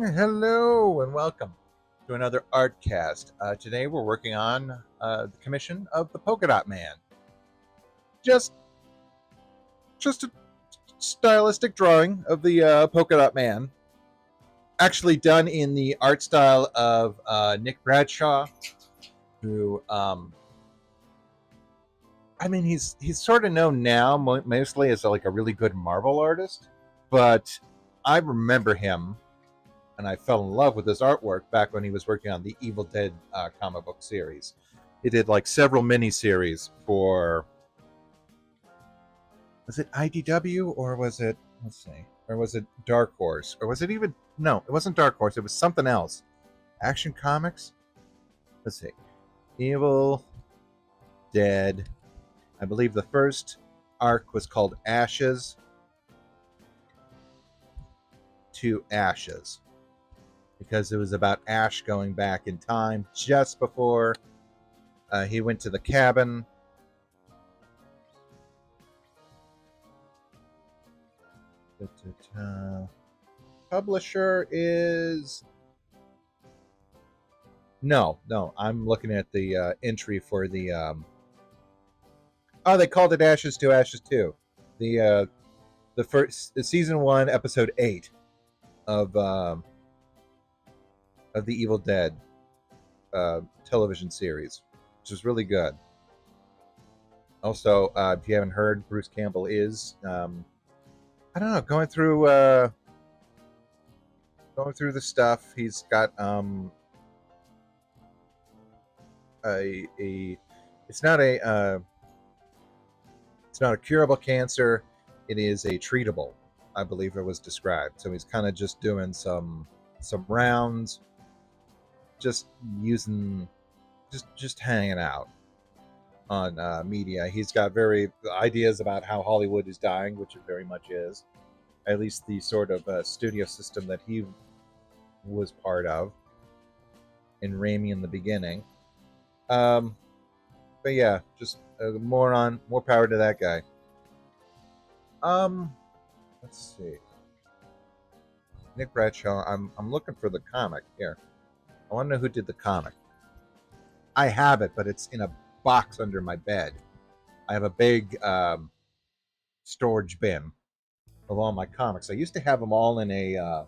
Hello and welcome to another Artcast. Today we're working on the commission of the Polka-Dot Man. Just, just a stylistic drawing of the Polka-Dot Man, actually done in the art style of Nick Bradshaw, who, he's sort of known now mostly as like a really good Marvel artist, but I remember him and I fell in love with his artwork back when he was working on the Evil Dead comic book series. He did like several miniseries for, was it IDW or was it, let's see, or was it Dark Horse? Or was it even, no, it wasn't Dark Horse, it was something else. Action Comics? Let's see. Evil Dead. I believe the first arc was called Ashes to Ashes, because it was about Ash going back in time just before he went to the cabin. Publisher is... No, I'm looking at the entry for the... Oh, they called it Ashes to Ashes 2. The first season 1, episode 8 of the Evil Dead television series, which is really good. Also, if you haven't heard, Bruce Campbell is I don't know, going through the stuff. He's got a it's not a curable cancer. It is a treatable, I believe it was described. So he's kind of just doing some rounds, just using, just hanging out on media. He's got very ideas about how Hollywood is dying, which it very much is. At least the sort of studio system that he was part of in Raimi in the beginning. But yeah, just more power to that guy. Let's see. Nick Bradshaw. I'm looking for the comic here. I want to know who did the comic. I have it, but it's in a box under my bed. I have a big storage bin of all my comics. I used to have them all in a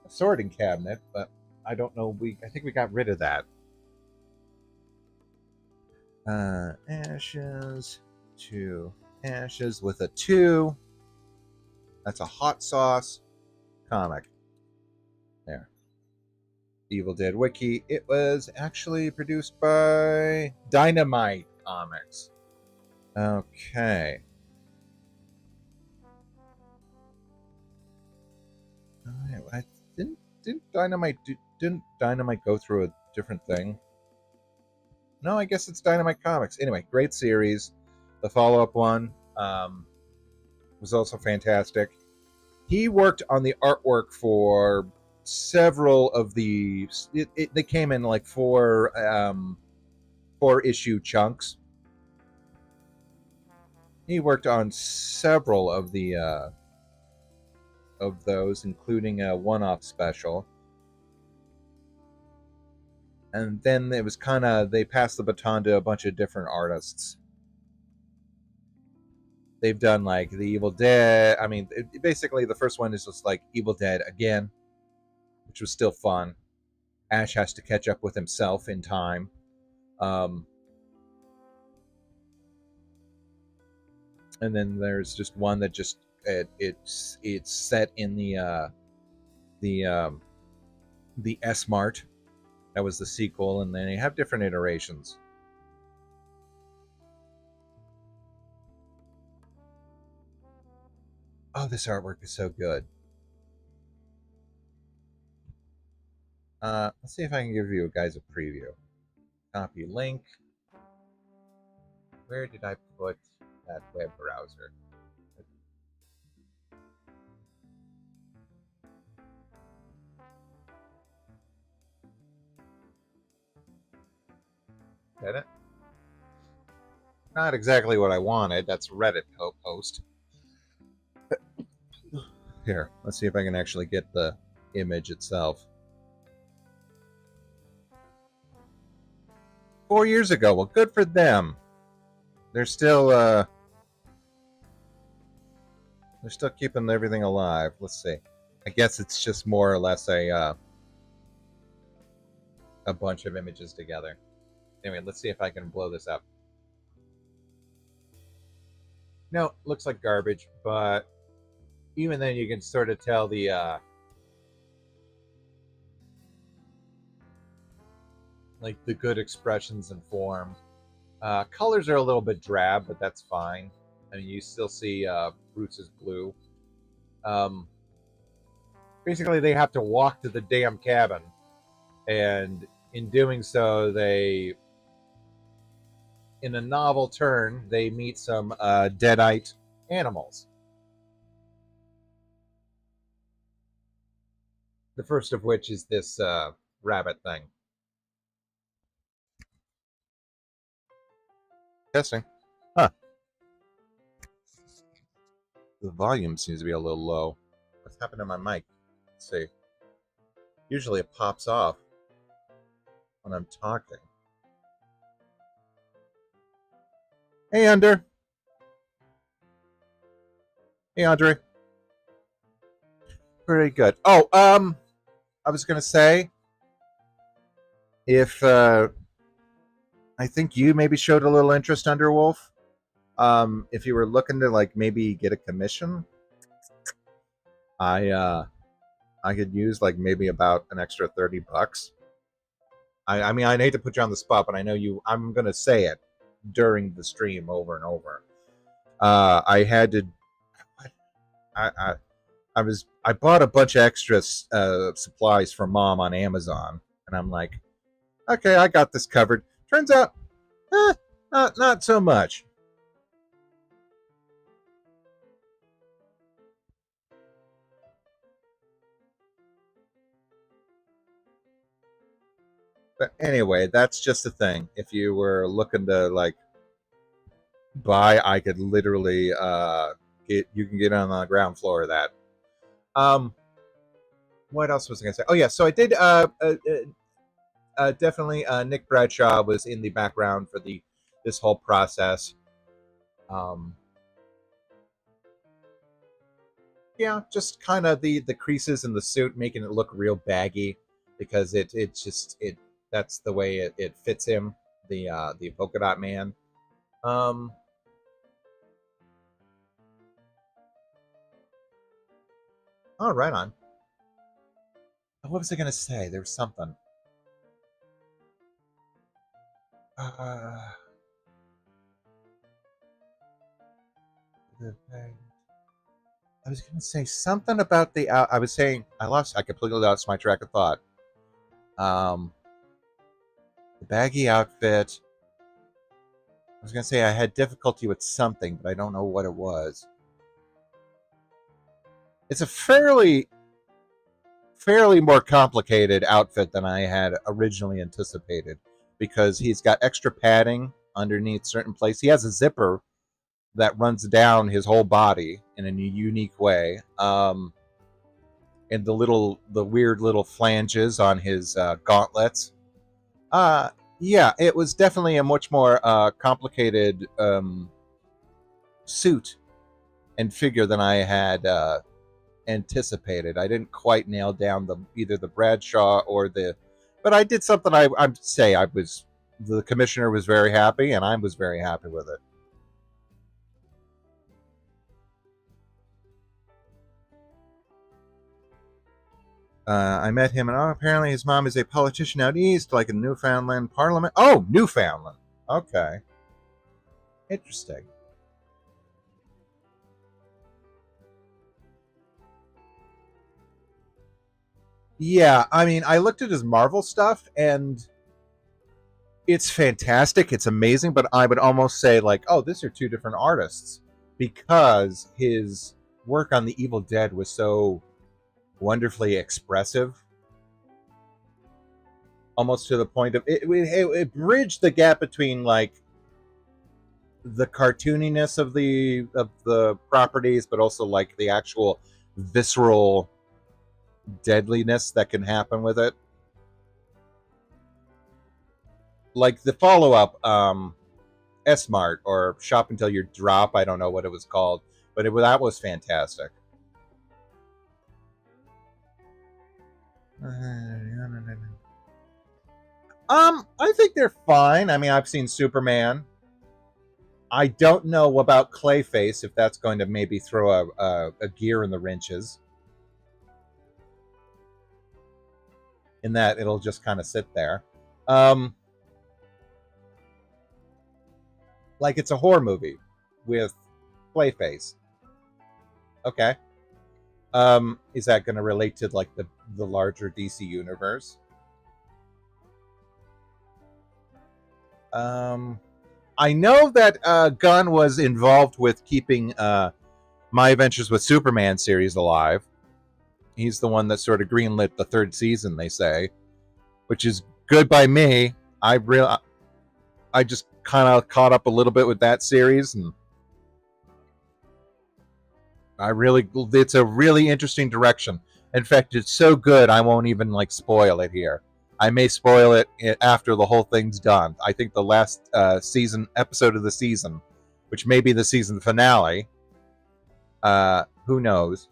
sorting cabinet, but I don't know. I think we got rid of that. Ashes to Ashes with a 2. That's a hot sauce comic. There. Evil Dead Wiki. It was actually produced by Dynamite Comics. Okay. I didn't Dynamite go through a different thing? No, I guess it's Dynamite Comics. Anyway, great series. The follow-up one was also fantastic. He worked on the artwork for several of the... They came in like 4 issue chunks. He worked on several of the of those, including a one-off special. And then it was kind of, they passed the baton to a bunch of different artists. They've done like the Evil Dead. I mean, basically the first one is just like Evil Dead again, which was still fun. Ash has to catch up with himself in time. And then there's just one that just it's set in the S-Mart. That was the sequel, and then you have different iterations. Oh, this artwork is so good. Let's see if I can give you guys a preview. Copy link. Where did I put that web browser? Get it? Not exactly what I wanted. That's Reddit post. Here, let's see if I can actually get the image itself. 4 years ago. Well, good for them. They're still keeping everything alive. Let's see. I guess it's just more or less a bunch of images together. Anyway, let's see if I can blow this up. No, looks like garbage, but even then you can sort of tell the like the good expressions and form. Colors are a little bit drab, but that's fine. I mean, you still see Bruce's blue. Basically, they have to walk to the damn cabin, and in doing so, they, in a novel turn, they meet some deadite animals. The first of which is this rabbit thing. Testing. Huh. The volume seems to be a little low. What's happened to my mic? Let's see. Usually it pops off when I'm talking. Hey, Under. Hey, Andre. Very good. Oh, I was gonna say, if I think you maybe showed a little interest, Underwolf. If you were looking to like maybe get a commission, I could use like maybe about an extra $30. I mean, I hate to put you on the spot, but I know you. I'm gonna say it during the stream over and over. I had to. I bought a bunch of extra supplies for Mom on Amazon, and I'm like, okay, I got this covered. Turns out, not so much. But anyway, that's just the thing. If you were looking to like buy, I could literally you can get on the ground floor of that. What else was I gonna say? Oh yeah, so I did definitely Nick Bradshaw was in the background for this whole process. Yeah, just kind of the creases in the suit making it look real baggy because it that's the way it fits him, the Polka-Dot Man. Oh, right on. What was I gonna say? There was something. I was gonna say something about the. I was saying I completely lost my track of thought. The baggy outfit. I was gonna say I had difficulty with something, but I don't know what it was. It's a fairly more complicated outfit than I had originally anticipated because he's got extra padding underneath certain places. He has a zipper that runs down his whole body in a unique way. And the weird little flanges on his gauntlets. Yeah, it was definitely a much more complicated suit and figure than I had anticipated. I didn't quite nail down either the Bradshaw or but I did something. I'd say the commissioner was very happy, and I was very happy with it. I met him, and apparently his mom is a politician out east, like in Newfoundland Parliament. Oh, Newfoundland. Okay, interesting. Yeah, I mean, I looked at his Marvel stuff, and it's fantastic. It's amazing, but I would almost say like, oh, these are two different artists because his work on the Evil Dead was so wonderfully expressive, almost to the point of it bridged the gap between like the cartooniness of the properties, but also like the actual visceral deadliness that can happen with it. Like the follow up, S Mart or Shop Until You Drop. I don't know what it was called, but that was fantastic. I think they're fine. I mean, I've seen Superman. I don't know about Clayface if that's going to maybe throw a gear in the wrenches. In that it'll just kind of sit there. Um, like it's a horror movie with Clayface. Okay. Is that going to relate to like the larger DC universe? Um, I know that Gunn was involved with keeping My Adventures with Superman series alive. He's the one that sort of greenlit the third season, they say, which is good by me. I just kind of caught up a little bit with that series, and it's a really interesting direction. In fact, it's so good I won't even like spoil it here. I may spoil it after the whole thing's done. I think the last season episode of the season, which may be the season finale, who knows?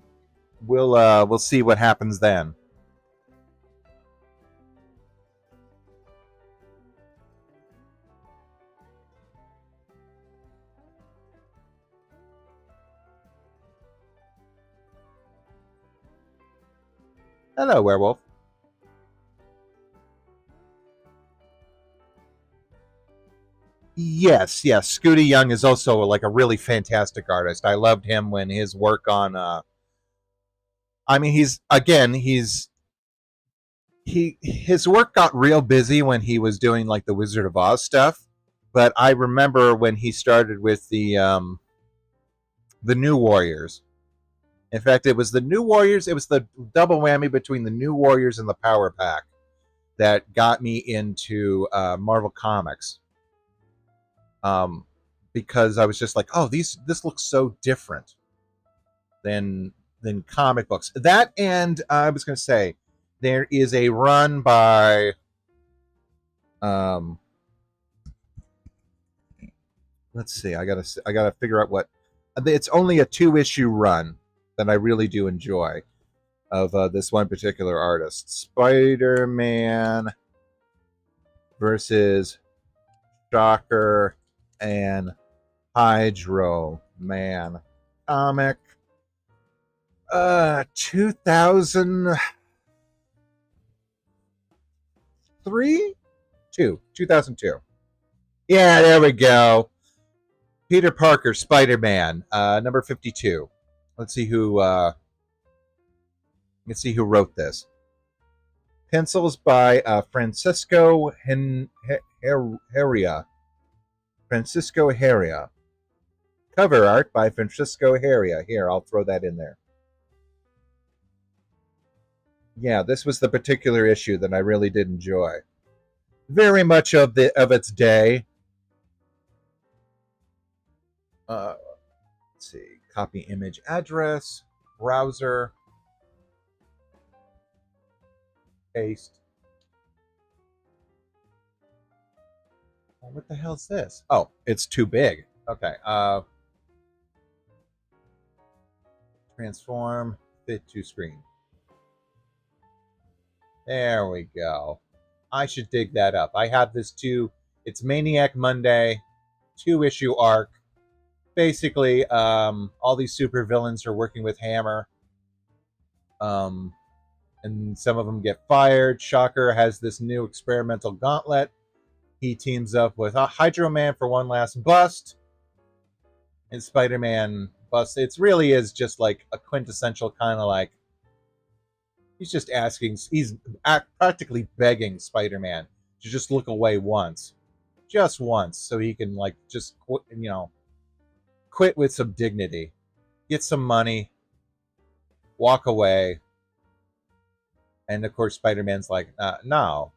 We'll see what happens then. Hello, werewolf. Yes, yes. Scooty Young is also like a really fantastic artist. I loved him when his work on. I mean, his work got real busy when he was doing like the Wizard of Oz stuff. But I remember when he started with the New Warriors. In fact, it was the New Warriors. It was the double whammy between the New Warriors and the Power Pack that got me into Marvel Comics. Um, because I was just like, oh, this looks so different than comic books. That and I was going to say there is a run by um, let's see, I gotta figure out what it's only a 2 issue run that I really do enjoy of this one particular artist, Spider-Man versus Shocker and Hydro Man comic 2003 2002. Yeah, there we go. Peter Parker, Spider-Man, number 52. Let's see who wrote this. Pencils by Francisco Heria. Francisco Heria. Cover art by Francisco Heria. Here, I'll throw that in there. Yeah, this was the particular issue that I really did enjoy. Very much of its day. Let's see. Copy image address. Browser. Paste. Oh, what the hell's this? Oh, it's too big. Okay. Transform. Fit to screen. There we go. I should dig that up. I have this too. It's Maniac Monday, 2 issue arc. Basically, all these super villains are working with Hammer. And some of them get fired. Shocker has this new experimental gauntlet. He teams up with Hydro Man for one last bust. And Spider-Man busts. It really is just like a quintessential kind of like he's just asking, he's practically begging Spider-Man to just look away once. Just once, so he can, like, just, quit with some dignity. Get some money. Walk away. And, of course, Spider-Man's like, no.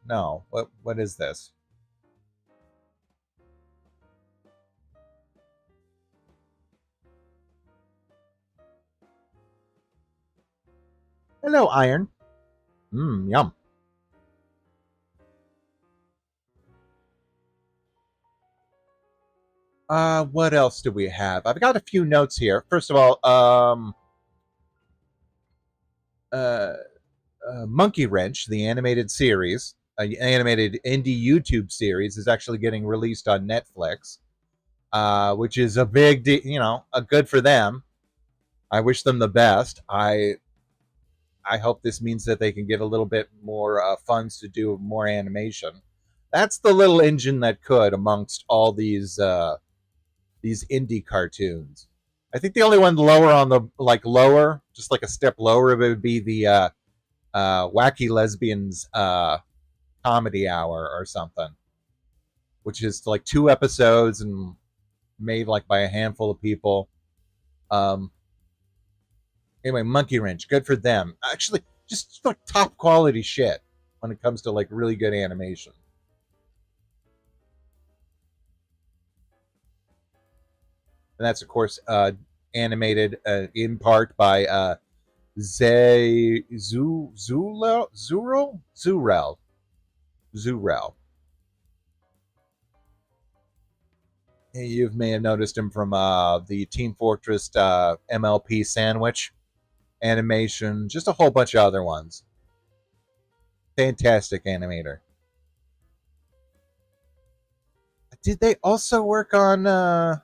What is this? Hello, Iron. Yum. What else do we have? I've got a few notes here. First of all, uh, Monkey Wrench, the animated series, animated indie YouTube series, is actually getting released on Netflix, which is a big, a good for them. I wish them the best. I hope this means that they can get a little bit more funds to do more animation. That's the little engine that could amongst all these indie cartoons. I think the only one lower on the lower, just like a step lower, would be the Wacky Lesbians Comedy Hour or something, which is like 2 episodes and made like by a handful of people. Um, anyway, Monkey Wrench, good for them. Actually, just like top quality shit when it comes to like really good animation. And that's of course animated in part by Zurel. You may have noticed him from the Team Fortress MLP Sandwich animation, just a whole bunch of other ones. Fantastic animator. Did they also work on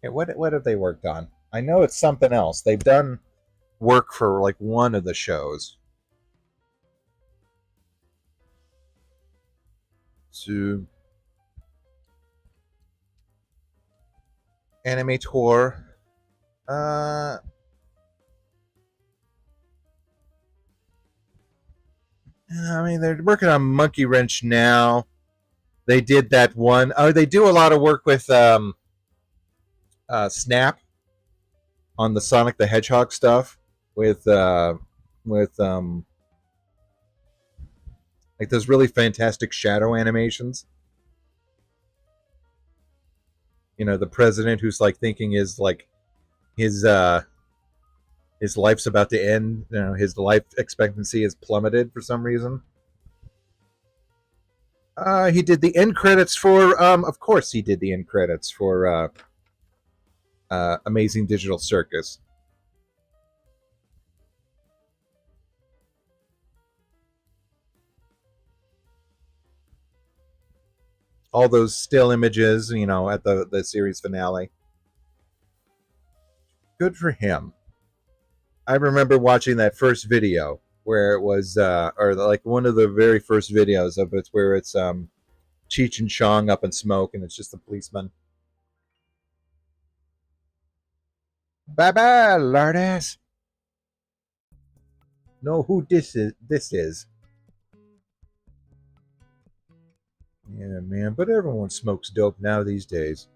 what have they worked on? I know it's something else. They've done work for like one of the shows. To Animator. I mean, they're working on Monkey Wrench now. They did that one. Oh, they do a lot of work with Snap on the Sonic the Hedgehog stuff with like those really fantastic shadow animations. You know, the president who's like thinking his his life's about to end. You know, his life expectancy has plummeted for some reason. He did the end credits for. Of course, he did the end credits for Amazing Digital Circus. All those still images, you know, at the series finale. Good for him. I remember watching that first video where it was, or like one of the very first videos of it, where it's Cheech and Chong up in smoke, and it's just the policeman. Bye bye, lardass. Know who this is? This is. Yeah, man. But everyone smokes dope now these days.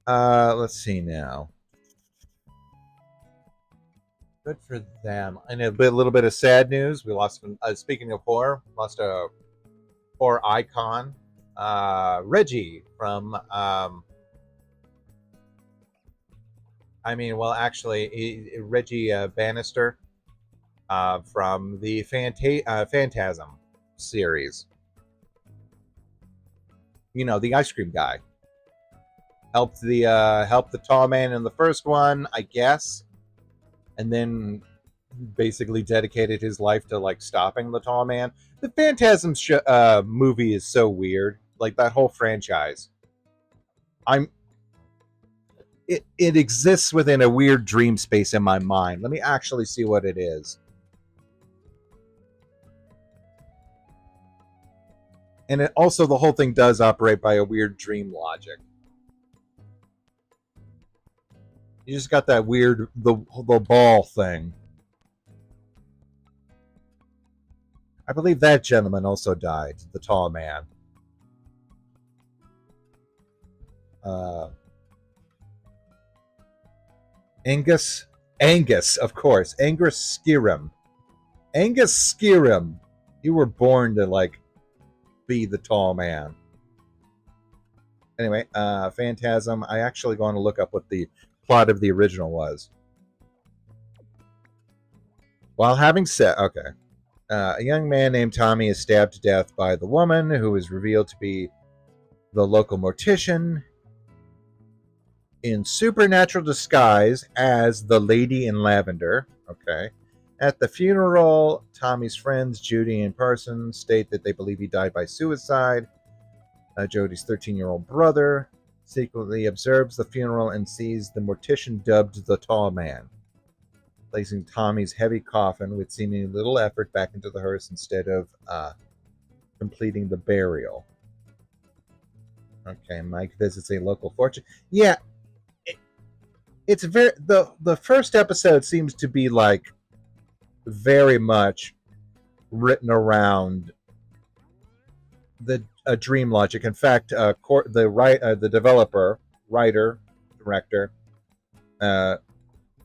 Let's see now. Good for them. And a little bit of sad news. We lost. Speaking of horror, lost a horror icon, Reggie from. I mean, well, actually, Reggie Bannister from the Phantasm series. You know, the ice cream guy. Helped the tall man in the first one, I guess, and then basically dedicated his life to like stopping the tall man. The Phantasm movie is so weird, like that whole franchise. It exists within a weird dream space in my mind. Let me actually see what it is. And it also, the whole thing does operate by a weird dream logic. You just got that weird the ball thing. I believe that gentleman also died, the tall man. Angus, of course. Angus Skirim. Angus Skirim. You were born to like be the tall man. Anyway, Phantasm. I actually going to look up what the plot of the original was. While having sex, okay. A young man named Tommy is stabbed to death by the woman who is revealed to be the local mortician in supernatural disguise as the Lady in Lavender. Okay. At the funeral, Tommy's friends, Judy and Parsons, state that they believe he died by suicide. Jody's 13-year-old brother secretly observes the funeral and sees the mortician dubbed the Tall Man, placing Tommy's heavy coffin with seemingly little effort back into the hearse instead of completing the burial. Okay, Mike visits a local fortune. Yeah, it's very the first episode seems to be like very much written around the dream logic. In fact, the developer, writer, director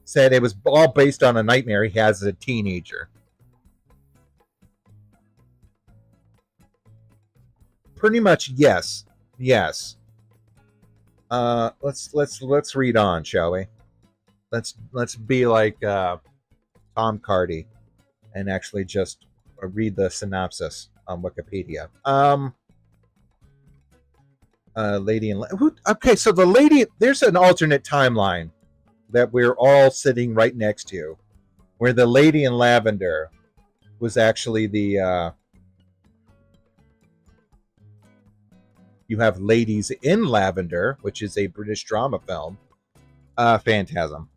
said it was all based on a nightmare he has as a teenager. Pretty much, yes, yes. Let's read on, shall we? Let's be like Tom Cardy and actually just read the synopsis on Wikipedia. Lady in okay, so the lady, there's an alternate timeline that we're all sitting right next to, where the Lady in Lavender was actually the you have Ladies in Lavender, which is a British drama film. Phantasm.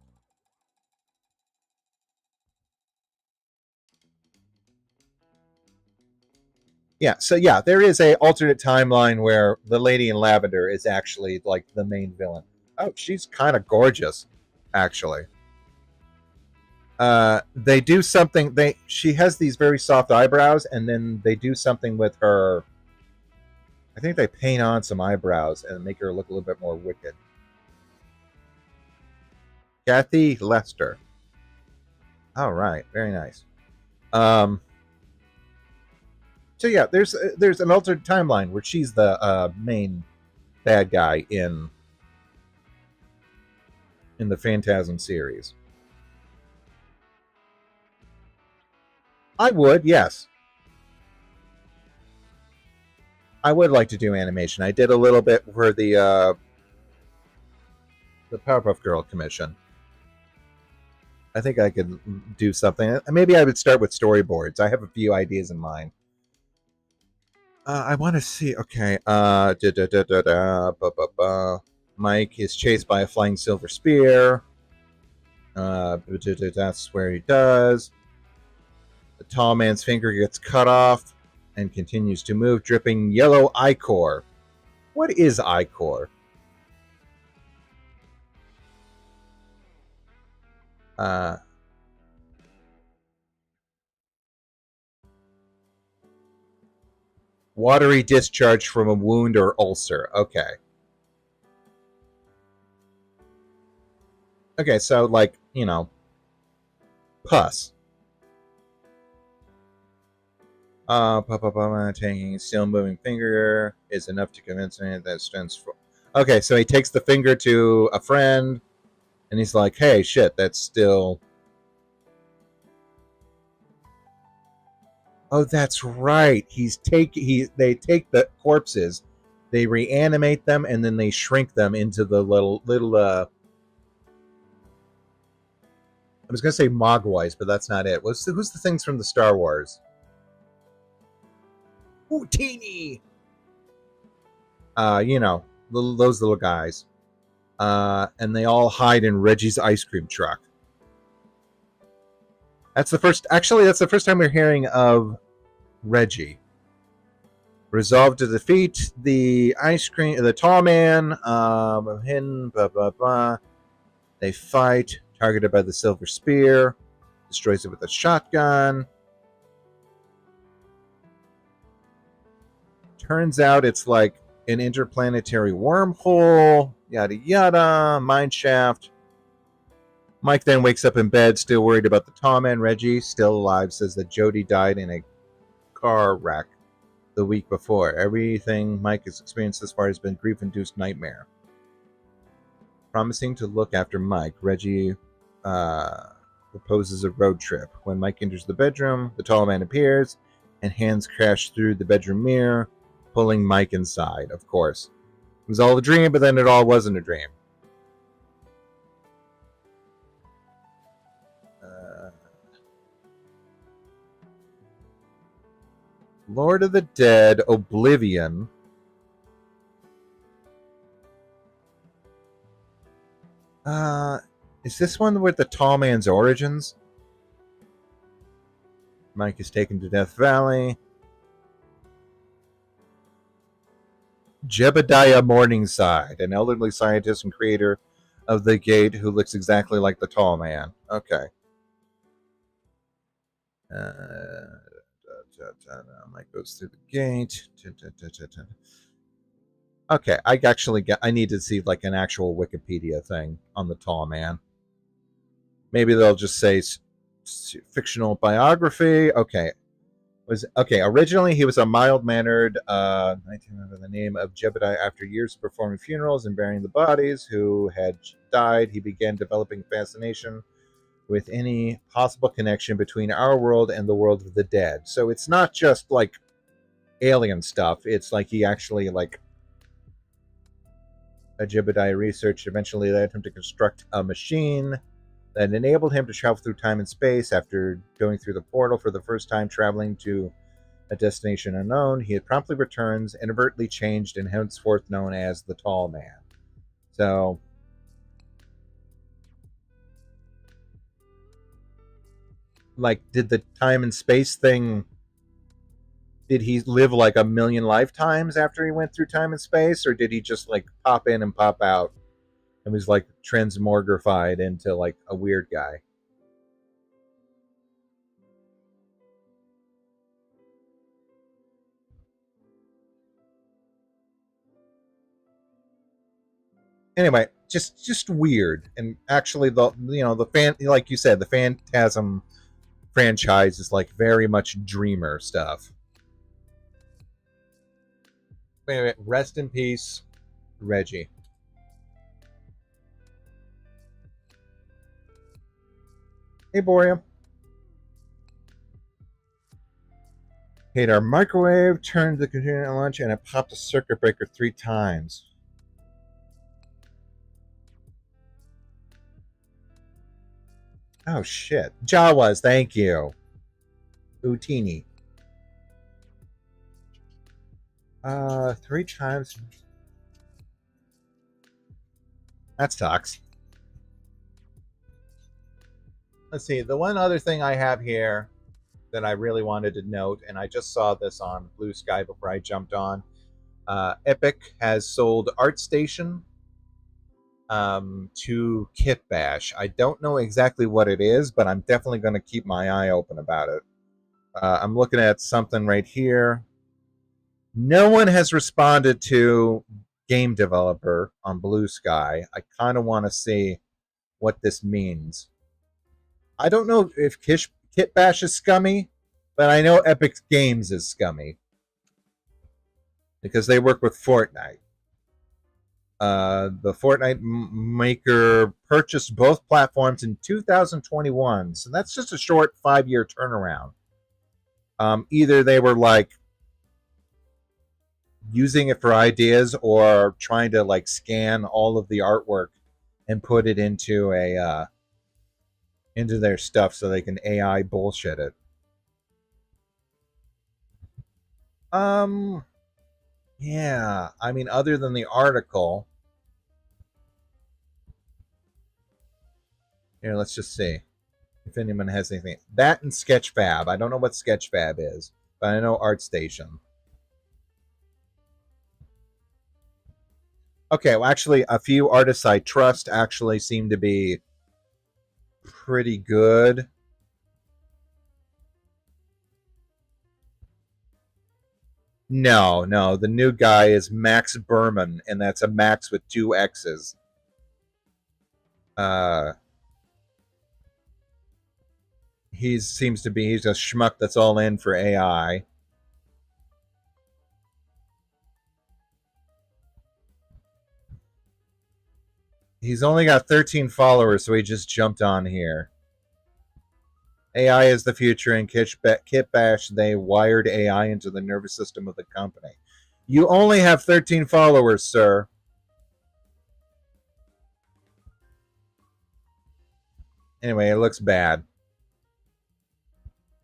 Yeah, so yeah, there is a alternate timeline where the Lady in Lavender is actually like the main villain. Oh, she's kind of gorgeous, actually. They do something. She has these very soft eyebrows, and then they do something with her. I think they paint on some eyebrows and make her look a little bit more wicked. Kathy Lester. All right, very nice. Um, so yeah, there's an alternate timeline where she's the main bad guy in the Phantasm series. I would, yes. I would like to do animation. I did a little bit for the Powerpuff Girl commission. I think I could do something. Maybe I would start with storyboards. I have a few ideas in mind. I want to see. Okay. Mike is chased by a flying silver spear. That's where he does. The tall man's finger gets cut off and continues to move, dripping yellow ichor. What is ichor? Watery discharge from a wound or ulcer. Okay. Okay, so like, pus. Taking a still moving finger is enough to convince me that stands for. Okay, so he takes the finger to a friend, and he's like, "Hey, shit, that's still." Oh, that's right. They take the corpses, they reanimate them, and then they shrink them into the little. I was gonna say mogwais, but that's not it. Who's the things from the Star Wars? Ooh, teeny. Those little guys. And they all hide in Reggie's ice cream truck. That's the first. Actually, that's the first time we're hearing of Reggie. Resolved to defeat the tall man. Hidden. Blah blah blah. They fight. Targeted by the silver spear. Destroys it with a shotgun. Turns out it's like an interplanetary wormhole. Yada yada. Mine shaft. Mike then wakes up in bed, still worried about the tall man. Reggie, still alive, says that Jody died in a car wreck the week before. Everything Mike has experienced this far has been grief-induced nightmare. Promising to look after Mike, Reggie proposes a road trip. When Mike enters the bedroom, the tall man appears, and hands crash through the bedroom mirror, pulling Mike inside, of course. It was all a dream, but then it all wasn't a dream. Lord of the Dead, Oblivion. Is this one with the tall man's origins? Mike is taken to Death Valley. Jebediah Morningside, an elderly scientist and creator of the gate who looks exactly like the tall man. Okay. Mike goes through the gate. Okay, I need to see like an actual Wikipedia thing on the tall man. Maybe they'll just say fictional biography. Okay. Originally he was a mild-mannered 19 under the name of Jebediah. After years of performing funerals and burying the bodies who had died, he began developing fascination with any possible connection between our world and the world of the dead. So it's not just like alien stuff. It's like he actually like a Jebediah research eventually led him to construct a machine that enabled him to travel through time and space. After going through the portal for the first time, traveling to a destination unknown, he promptly returns, inadvertently changed, and henceforth known as the Tall Man. So, like, did the time and space thing, did he live like a million lifetimes after he went through time and space, or did he just like pop in and pop out and was like transmogrified into like a weird guy? Anyway, just weird. And actually, the fan, like you said, the Phantasm franchise is like very much dreamer stuff. Anyway, rest in peace, Reggie. Hey, Boreum. Hate our microwave, turned the computer at lunch, and it popped a circuit breaker 3 times. Oh, shit. Jawas, thank you. Utini. 3 times. That sucks. Let's see. The one other thing I have here that I really wanted to note, and I just saw this on Blue Sky before I jumped on. Epic has sold ArtStation to Kitbash. I don't know exactly what it is, but I'm definitely going to keep my eye open about it. I'm looking at something right here. No one has responded to game developer on Blue Sky. I kind of want to see what this means. I don't know if Kitbash is scummy, but I know Epic Games is scummy because they work with Fortnite. The Fortnite maker purchased both platforms in 2021, so that's just a short 5-year turnaround. Either they were like using it for ideas or trying to like scan all of the artwork and put it into into their stuff so they can AI bullshit it. Yeah, I mean, other than the article, here, let's just see if anyone has anything. That and Sketchfab. I don't know what Sketchfab is, but I know ArtStation. Okay, well, actually, a few artists I trust actually seem to be pretty good. No, the new guy is Max Berman, and that's a Max with 2 X's. Uh, he seems to be, he's a schmuck that's all in for AI. He's only got 13 followers, so he just jumped on here. AI is the future, and Kit Bash, they wired AI into the nervous system of the company. You only have 13 followers, sir. Anyway, it looks bad.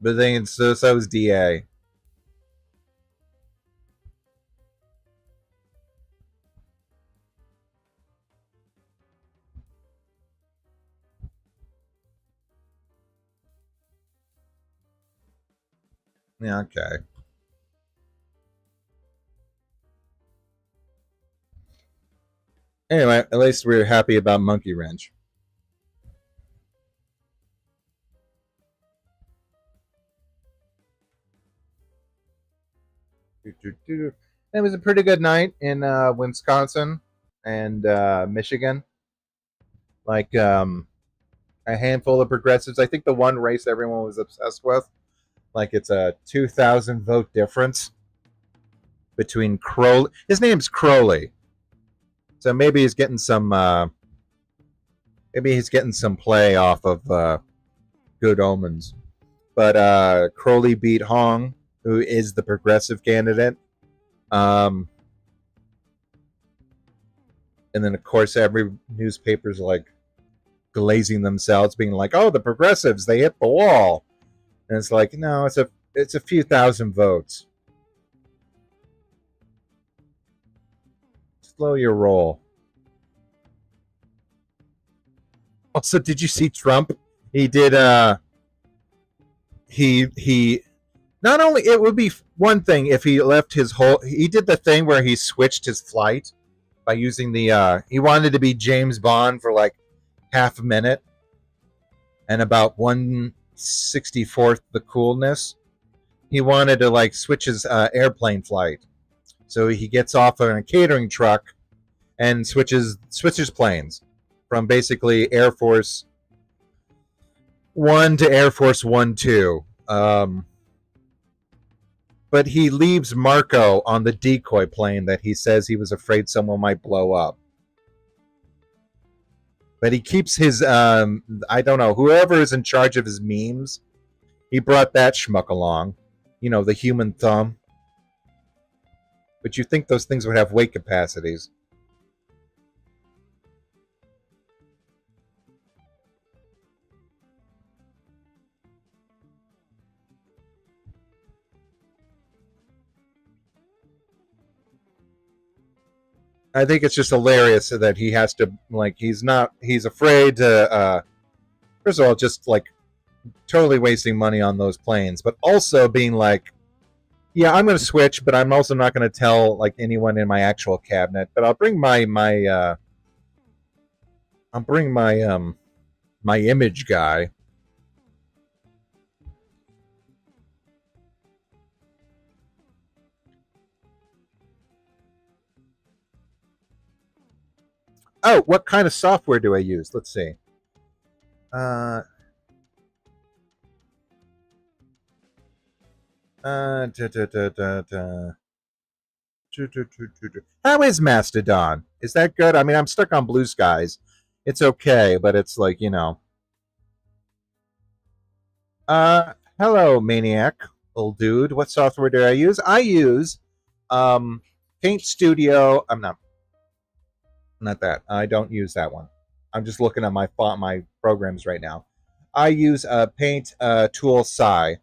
But then so is DA. Yeah, okay. Anyway, at least we're happy about Monkey Wrench. It was a pretty good night in Wisconsin and Michigan. Like a handful of progressives. I think the one race everyone was obsessed with, like it's a 2,000 vote difference between Crowley. His name's Crowley, so maybe he's getting some play off of Good Omens. But Crowley beat Hong, who is the progressive candidate. Um, and then of course every newspaper's like glazing themselves, being like, "Oh, the progressives, they hit the wall," and it's like, no, it's a few thousand votes. Slow your roll. Also, did you see Trump? He did. He not only it would be one thing if he left his whole. He did the thing where he switched his flight by using the. He wanted to be James Bond for like half a minute, and about 1/64th the coolness. He wanted to like switch his airplane flight, so he gets off on a catering truck and switches planes from basically Air Force One to Air Force One Two. But he leaves Marco on the decoy plane that he says he was afraid someone might blow up. But he keeps his I don't know, whoever is in charge of his memes. He brought that schmuck along. You know, the human thumb. But you think those things would have weight capacities? I think it's just hilarious that he has to like he's afraid to first of all just like totally wasting money on those planes, but also being like, yeah, I'm going to switch, but I'm also not going to tell like anyone in my actual cabinet, but I'll bring my image guy. Oh, what kind of software do I use? Let's see. Uh, da, da, da, da, da. How is Mastodon? Is that good? I mean, I'm stuck on Blue Skies. It's okay, but it's like, you know. Hello, Maniac, old dude. What software do I use? I use um, Paint Studio. I'm not that. I don't use that one. I'm just looking at my programs right now. I use Paint Tool Sci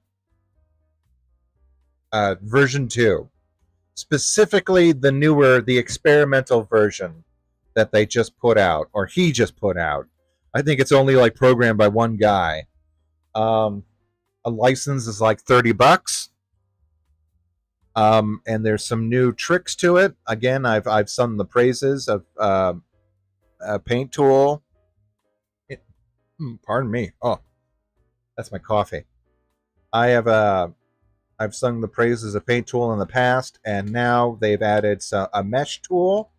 version 2, specifically the experimental version that they just put out, or he just put out. I think it's only like programmed by one guy. Um, a license is like $30. And there's some new tricks to it. Again, I've sung the praises of a paint tool. Pardon me. Oh, that's my coffee. I have I've sung the praises of paint tool in the past, and now they've added a mesh tool,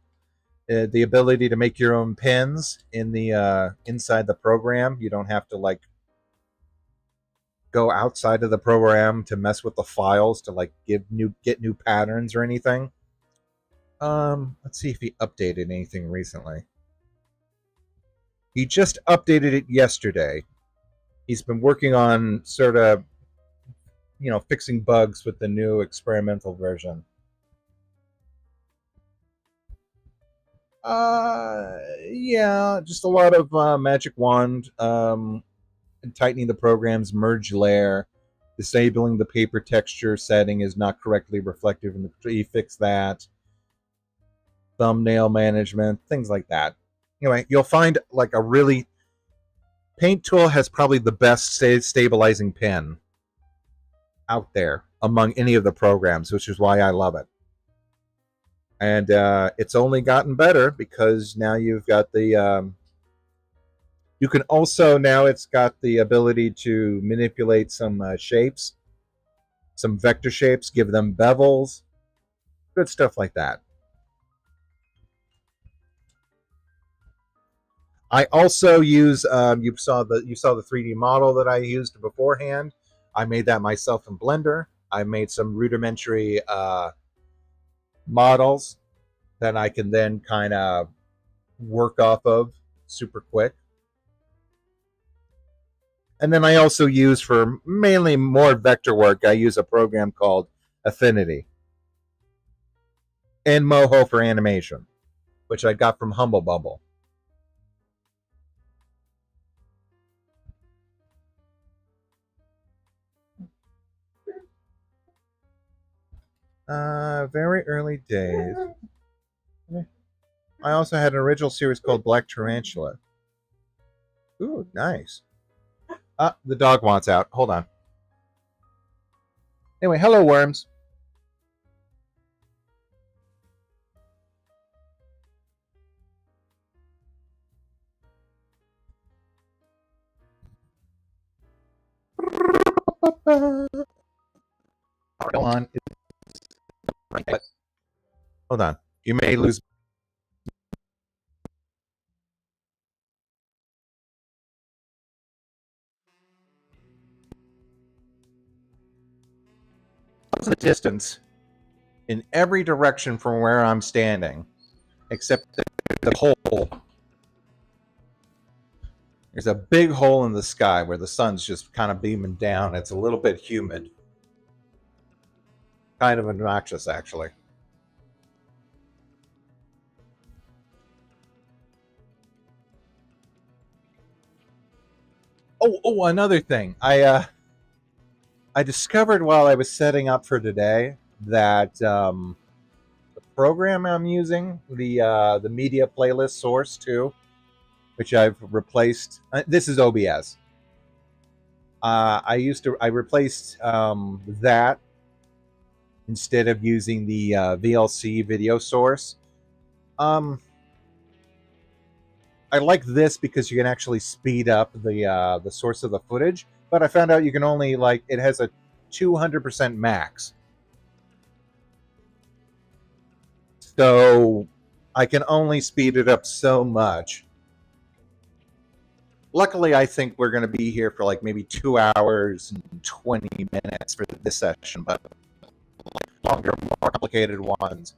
the ability to make your own pins in the inside the program. You don't have to like go outside of the program to mess with the files to like get new patterns or anything. Let's see if he updated anything recently. He just updated it yesterday. He's been working on sort of, fixing bugs with the new experimental version. Yeah, just a lot of magic wand, tightening the program's merge layer, disabling the paper texture setting is not correctly reflective in the tree. Fix that. Thumbnail management, things like that. Anyway, you'll find like a really Paint Tool has probably the best stabilizing pen out there among any of the programs, which is why I love it. And it's only gotten better because now you've got the you can also, now it's got the ability to manipulate some shapes, some vector shapes, give them bevels, good stuff like that. I also use you saw the 3D model that I used beforehand. I made that myself in Blender. I made some rudimentary models that I can then kind of work off of super quick. And then I also use, for mainly more vector work, I use a program called Affinity and Moho for animation, which I got from Humble Bumble. Very early days. I also had an original series called Black Tarantula. Ooh, nice. The dog wants out. Hold on. Anyway, hello, worms. Go on. Hold on. You may lose. The distance in every direction from where I'm standing, except the hole. There's a big hole in the sky where the sun's just kind of beaming down. It's a little bit humid. Kind of obnoxious, actually. Oh, another thing. I discovered while I was setting up for today that the program I'm using, the media playlist source too, which I've replaced. This is OBS. I replaced that instead of using the VLC video source. I like this because you can actually speed up the source of the footage, but I found out you can only, like, it has a 200% max. So I can only speed it up so much. Luckily, I think we're going to be here for like maybe 2 hours and 20 minutes for this session, but like longer, more complicated ones.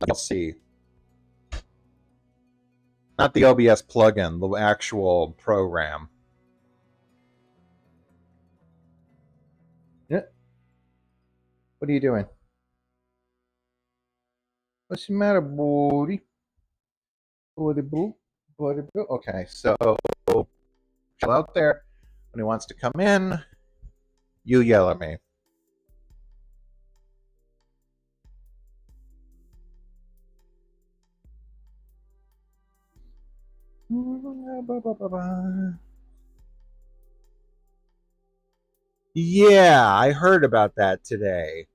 Let's see. Not the OBS plugin, the actual program. Yeah. What are you doing? What's the matter, buddy? Buddy boo? Buddy boo? Okay, so chill out there. When he wants to come in, you yell at me. Yeah, I heard about that today.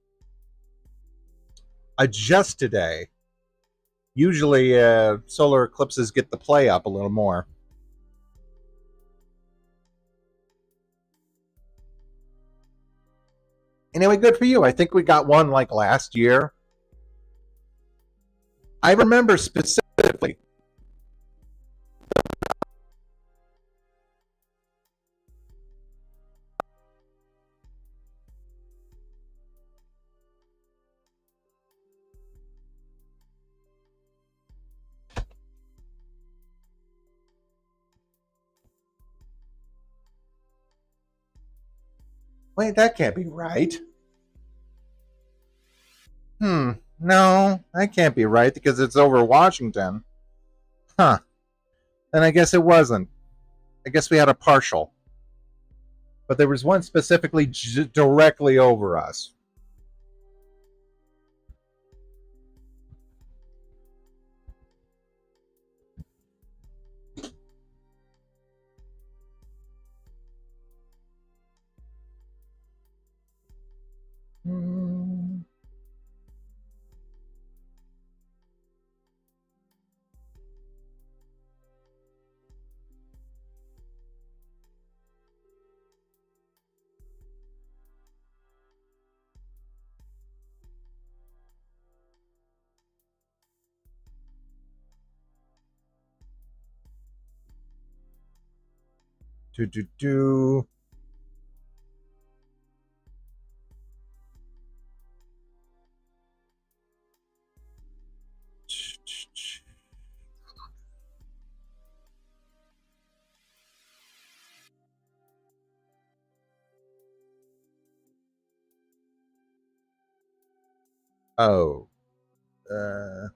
Just today. Usually, solar eclipses get the play up a little more. Anyway, good for you. I think we got one like last year. I remember specifically. Wait, that can't be right. No, that can't be right because it's over Washington. Huh. Then I guess it wasn't. I guess we had a partial. But there was one specifically directly over us. Hmm. Do do do. Oh. Uh.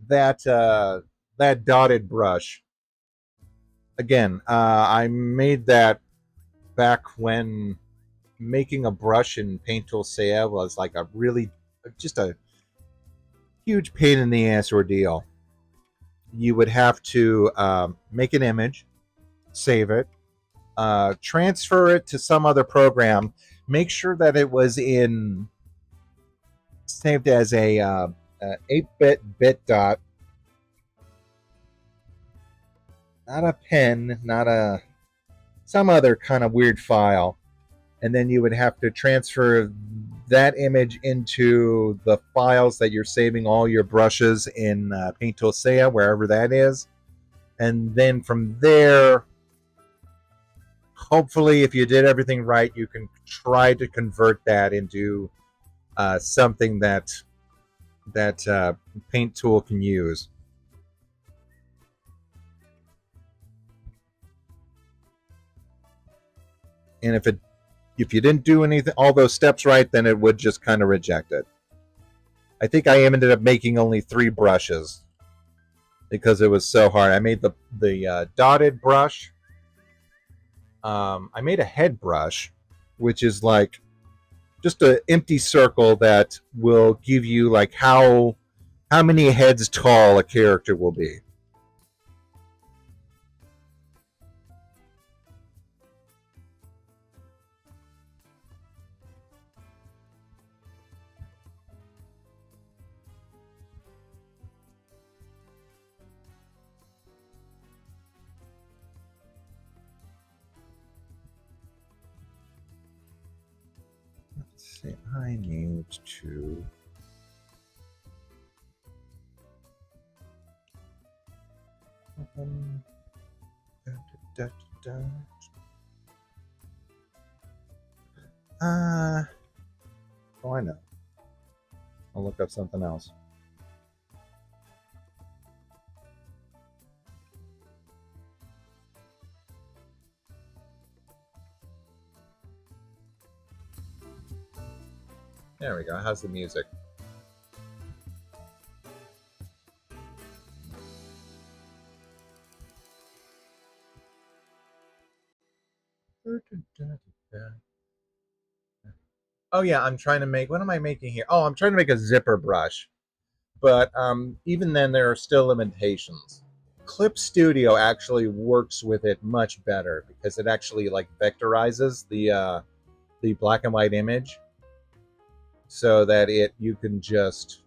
That that dotted brush again. I made that back when making a brush in Paint Tool Saya was like a really just a huge pain in the ass ordeal. You would have to make an image, save it, transfer it to some other program, make sure that it was in saved as a 8-bit dot, not a pen, not a some other kind of weird file, and then you would have to transfer that image into the files that you're saving all your brushes in Paint Tool Saya, wherever that is, and then from there, hopefully, if you did everything right, you can try to convert that into something that Paint Tool can use. And if you didn't do anything all those steps right, then it would just kind of reject it. I think I ended up making only 3 brushes because it was so hard. I made the dotted brush. I made a head brush, which is like just an empty circle that will give you like how many heads tall a character will be. Let's see. I need to. Da, da, da, da. Oh, I know. I'll look up something else. There we go. How's the music? Oh yeah, I'm trying to make. What am I making here? Oh, I'm trying to make a zipper brush. But even then, there are still limitations. Clip Studio actually works with it much better because it actually like vectorizes the black and white image so that you can just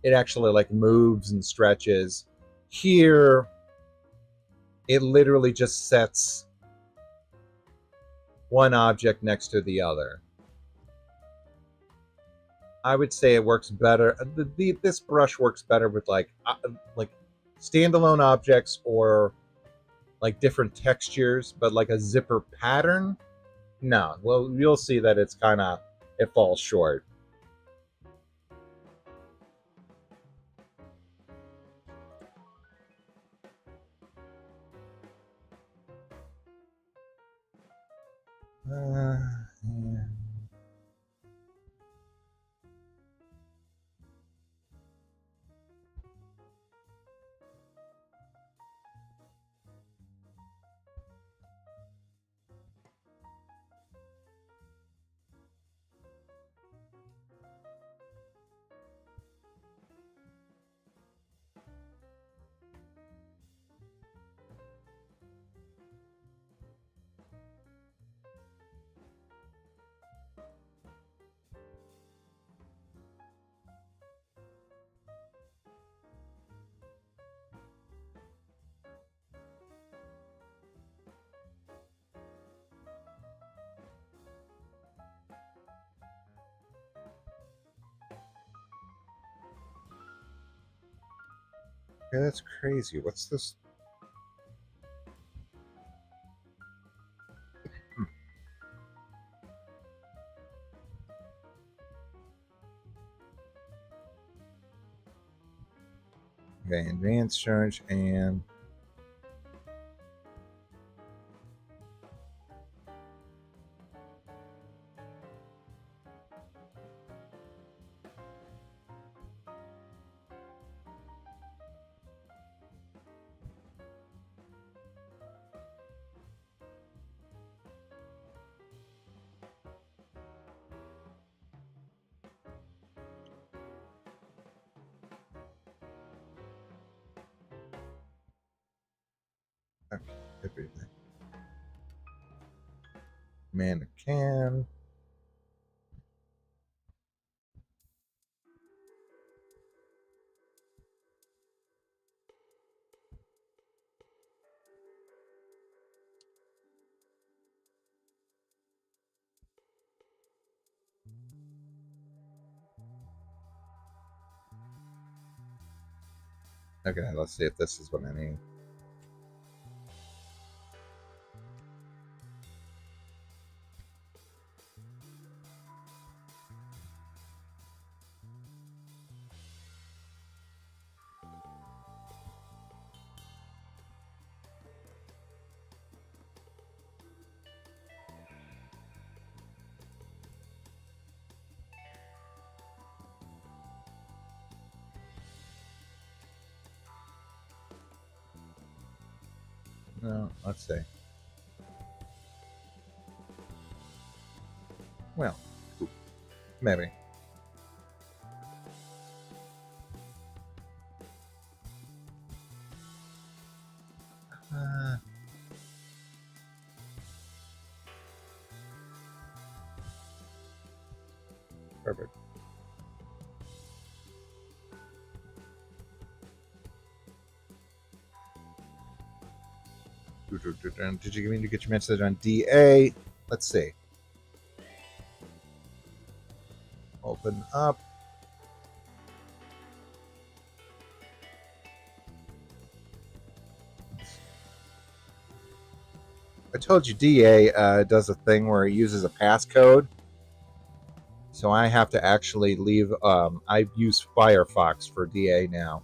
it actually like moves and stretches. Here, it literally just sets one object next to the other. I would say it works better. This brush works better with like standalone objects or like different textures, but like a zipper pattern, no. Well, you'll see that it falls short. Yeah. Okay, that's crazy. What's this? Hmm. Okay, advanced charge and okay, everything. Mannequin. Okay, let's see if this is what I need. No, let's see. Well, maybe. Uh, Perfect. Did you mean to get your message on DA? Let's see. Open up. I told you DA does a thing where it uses a passcode. So I have to actually leave. I use Firefox for DA now.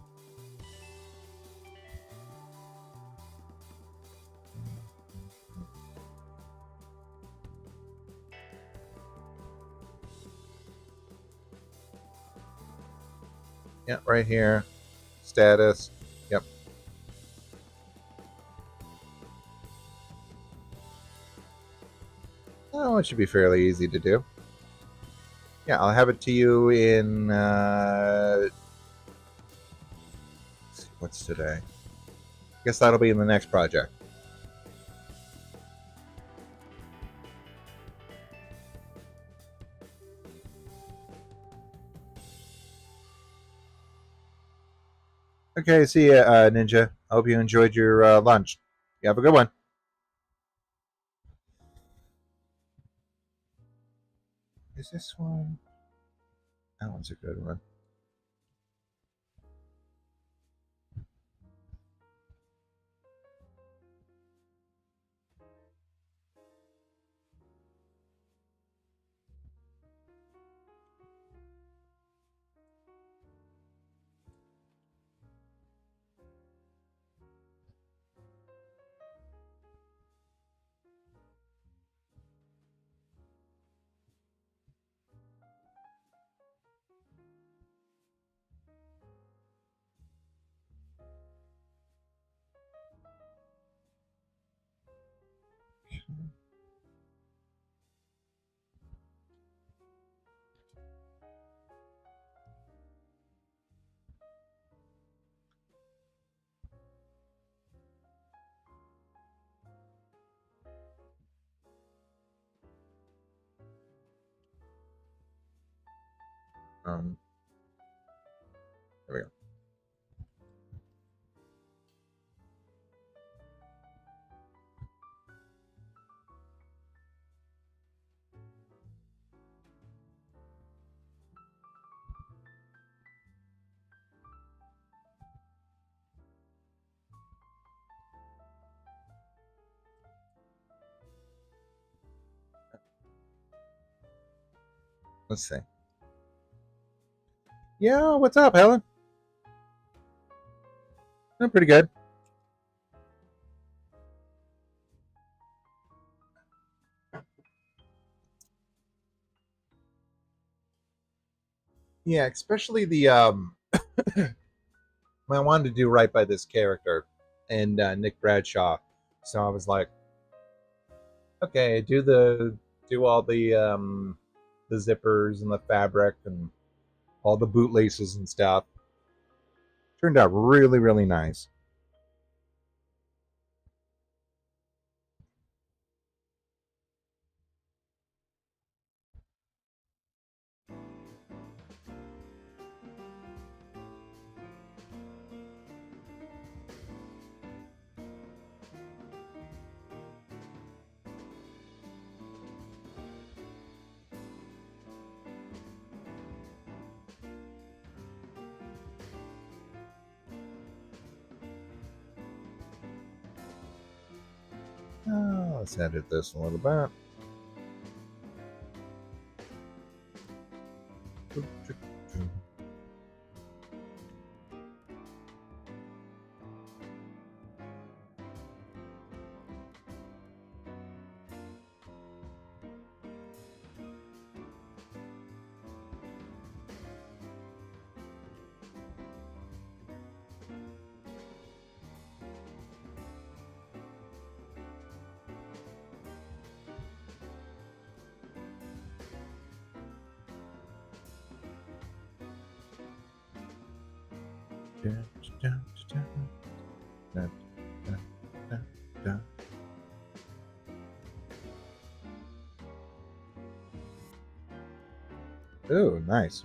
Yeah, right here. Status. Yep. Oh, it should be fairly easy to do. Yeah, I'll have it to you in What's today? Guess that'll be in the next project. Okay, see ya, Ninja. I hope you enjoyed your lunch. You have a good one. Is this one? That one's a good one. Um, there we go. Let's see. Yeah, what's up, Helen? I'm pretty good. Yeah, especially the I wanted to do right by this character and Nick Bradshaw, so I was like, okay, do all the zippers and the fabric and all the bootlaces and stuff. Turned out really, really nice. Let's edit this a little bit. Ooh, nice.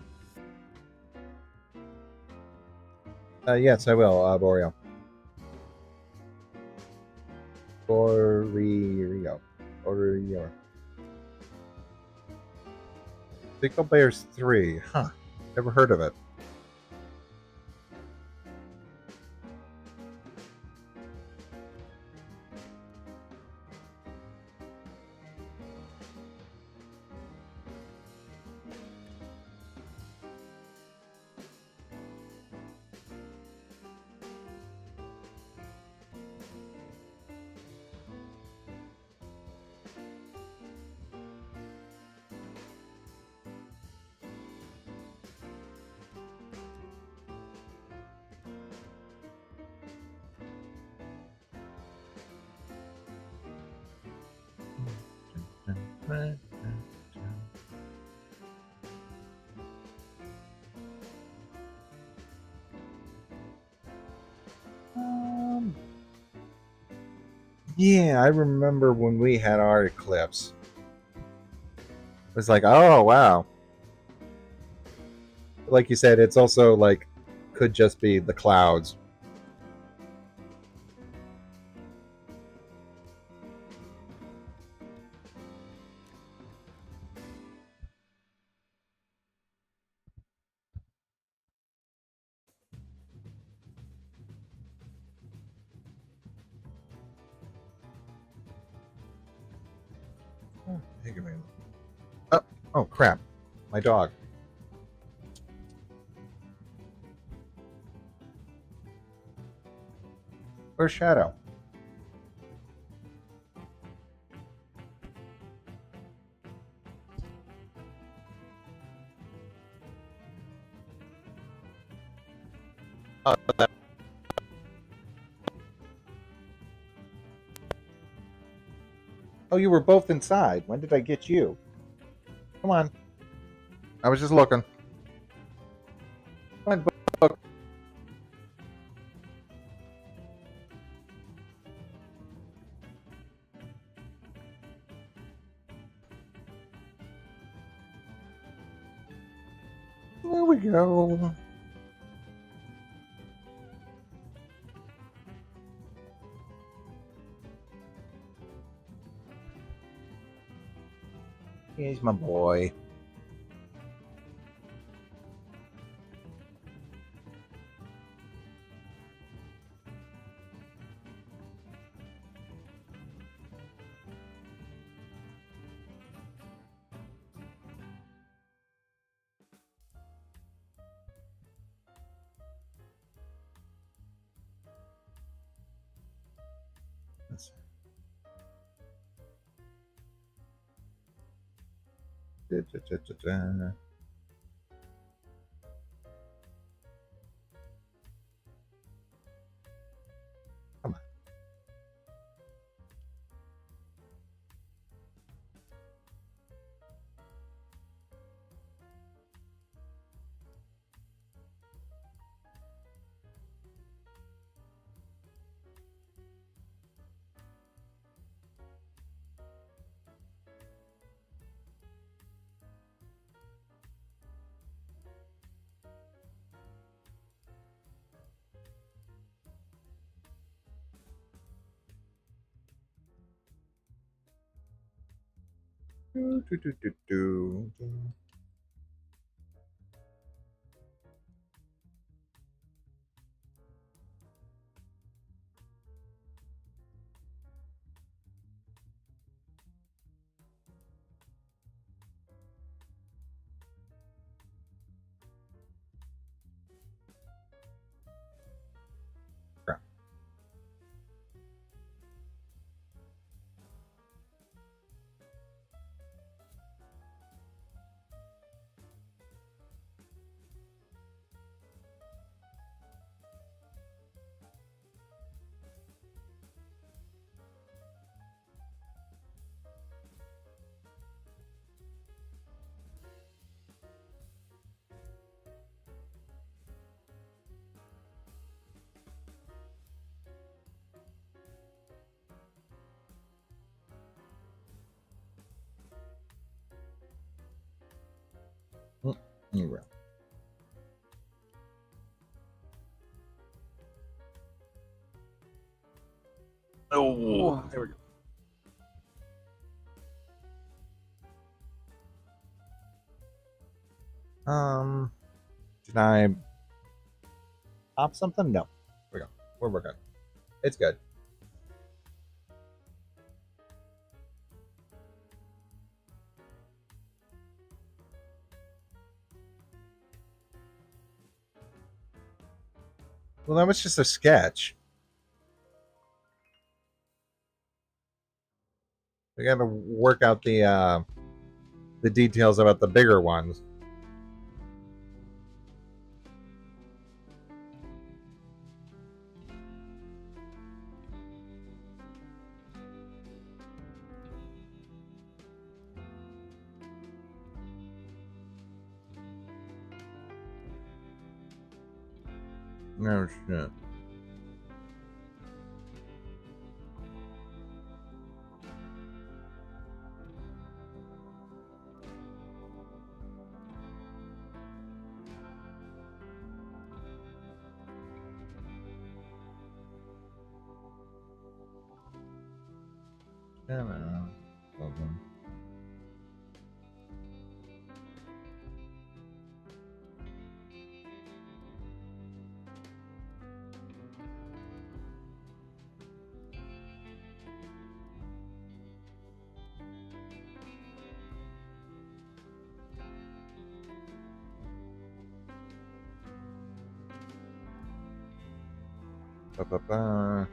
Yes, I will, Boreal. Boreal. Boreal. Pickle Bears 3. Huh. Never heard of it. Yeah, I remember when we had our eclipse. It was like, oh wow. Like you said, it's also like could just be the clouds. Oh, oh, oh crap. My dog. Where's Shadow? Oh, oh, you were both inside. When did I get you? Come on. I was just looking. Come on, book. There we go. He's my boy. Let's da. Come on. Do. Crap. You will. Oh, there we go. Did I pop something? No. There we go. We're good. It's good. Well, that was just a sketch. We got to work out the details about the bigger ones. No shit. Ba-ba-ba.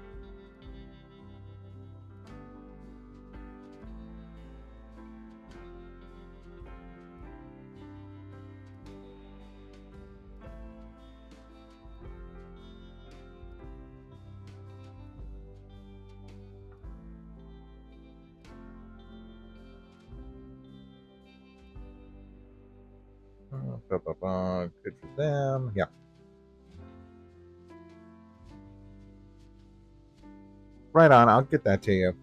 Ba-ba-ba. Good for them. Yeah. Right on. I'll get that to you.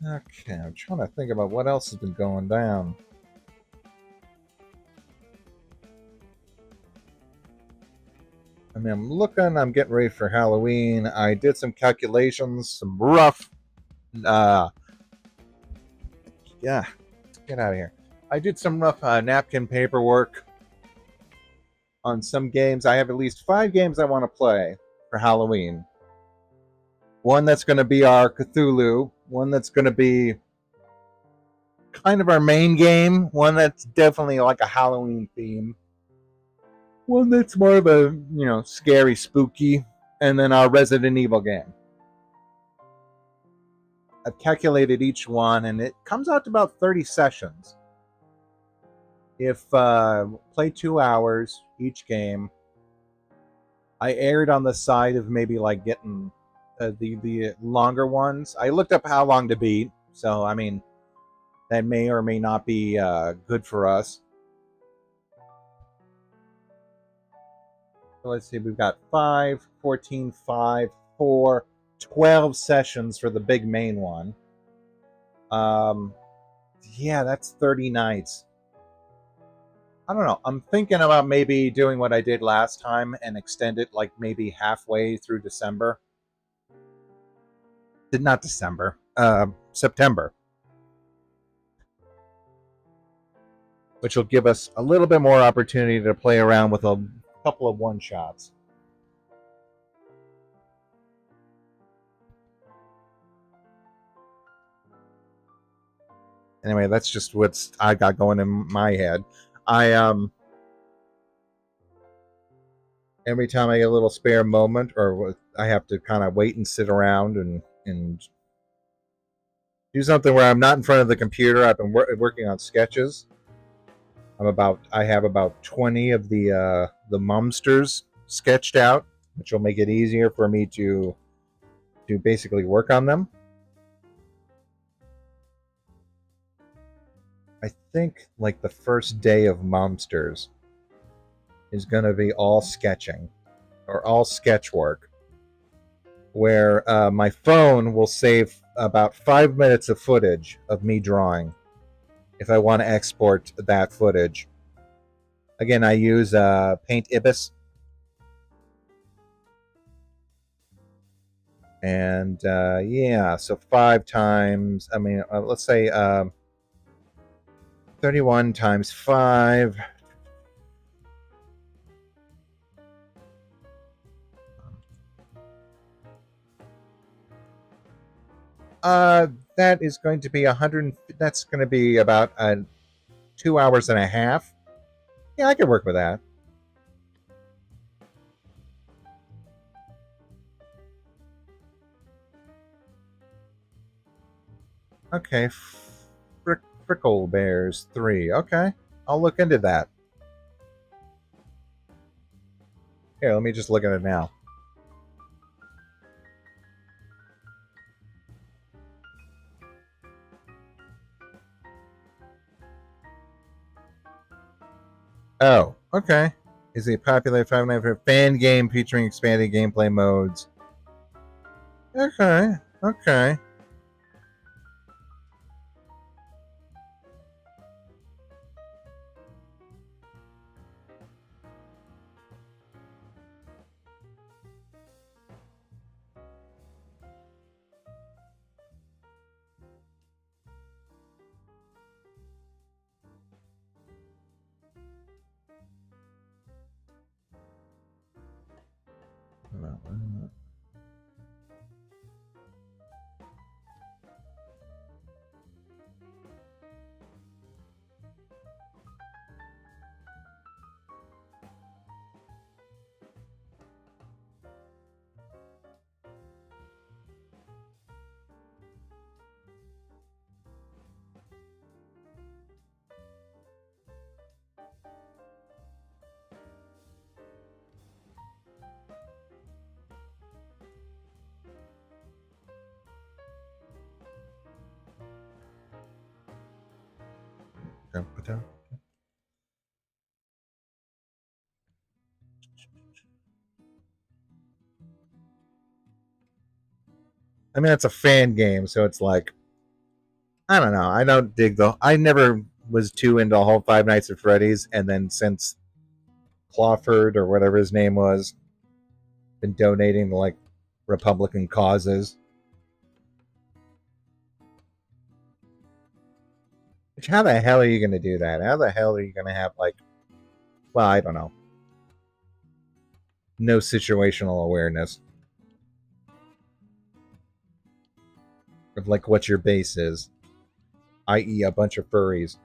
Okay, I'm trying to think about what else has been going down. I mean, I'm getting ready for Halloween. I did some calculations, some rough, uh, yeah, get out of here. I did some rough napkin paperwork on some games. I have at least 5 games I want to play for Halloween. One that's going to be our Cthulhu, one that's going to be kind of our main game, one that's definitely like a Halloween theme, one that's more of a, scary, spooky, and then our Resident Evil game. I've calculated each one, and it comes out to about 30 sessions. If play 2 hours each game, I erred on the side of maybe like getting the longer ones. I looked up how long to beat, so I mean that may or may not be good for us. So let's see, we've got 5, 14, 5, 4, 12 sessions for the big main one. Yeah, that's 30 nights. I don't know. I'm thinking about maybe doing what I did last time and extend it like maybe halfway through December. Not December, September. Which will give us a little bit more opportunity to play around with a couple of one-shots. Anyway, that's just what I got going in my head. Every time I get a little spare moment, or I have to kind of wait and sit around and do something where I'm not in front of the computer. I've been working on sketches. I have about 20 of the Mumsters sketched out, which will make it easier for me to basically work on them. I think like the first day of Mumsters is going to be all sketching or all sketch work, where my phone will save about 5 minutes of footage of me drawing if I want to export that footage. Again, I use Paint Ibis, and yeah, so 5 times. I mean, let's say 31 times 5. That is going to be 100. That's going to be about 2 hours and a half. Yeah, I can work with that. Okay, Frickle Bears 3. Okay, I'll look into that. Here, let me just look at it now. Oh, okay. Is a popular Five Nights at fan game featuring expanded gameplay modes. Okay, okay. I mean, it's a fan game, so it's like I don't know. I don't dig the. I never was too into the whole Five Nights at Freddy's, and then since Clawford or whatever his name was, been donating to like Republican causes. Which how the hell are you going to do that? How the hell are you going to have like? Well, I don't know. No situational awareness of like what your base is, i.e., a bunch of furries.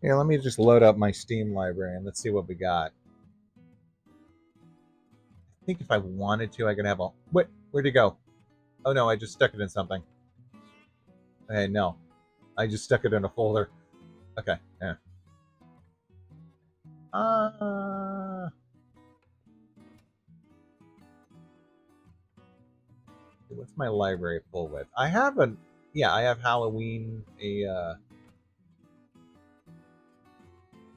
Yeah, let me just load up my Steam library and let's see what we got. I think if I wanted to, I could have a. What? Where'd it go? Oh no, I just stuck it in something. Hey, no. I just stuck it in a folder. Okay, yeah. What's my library full with? I have a. Yeah, I have Halloween.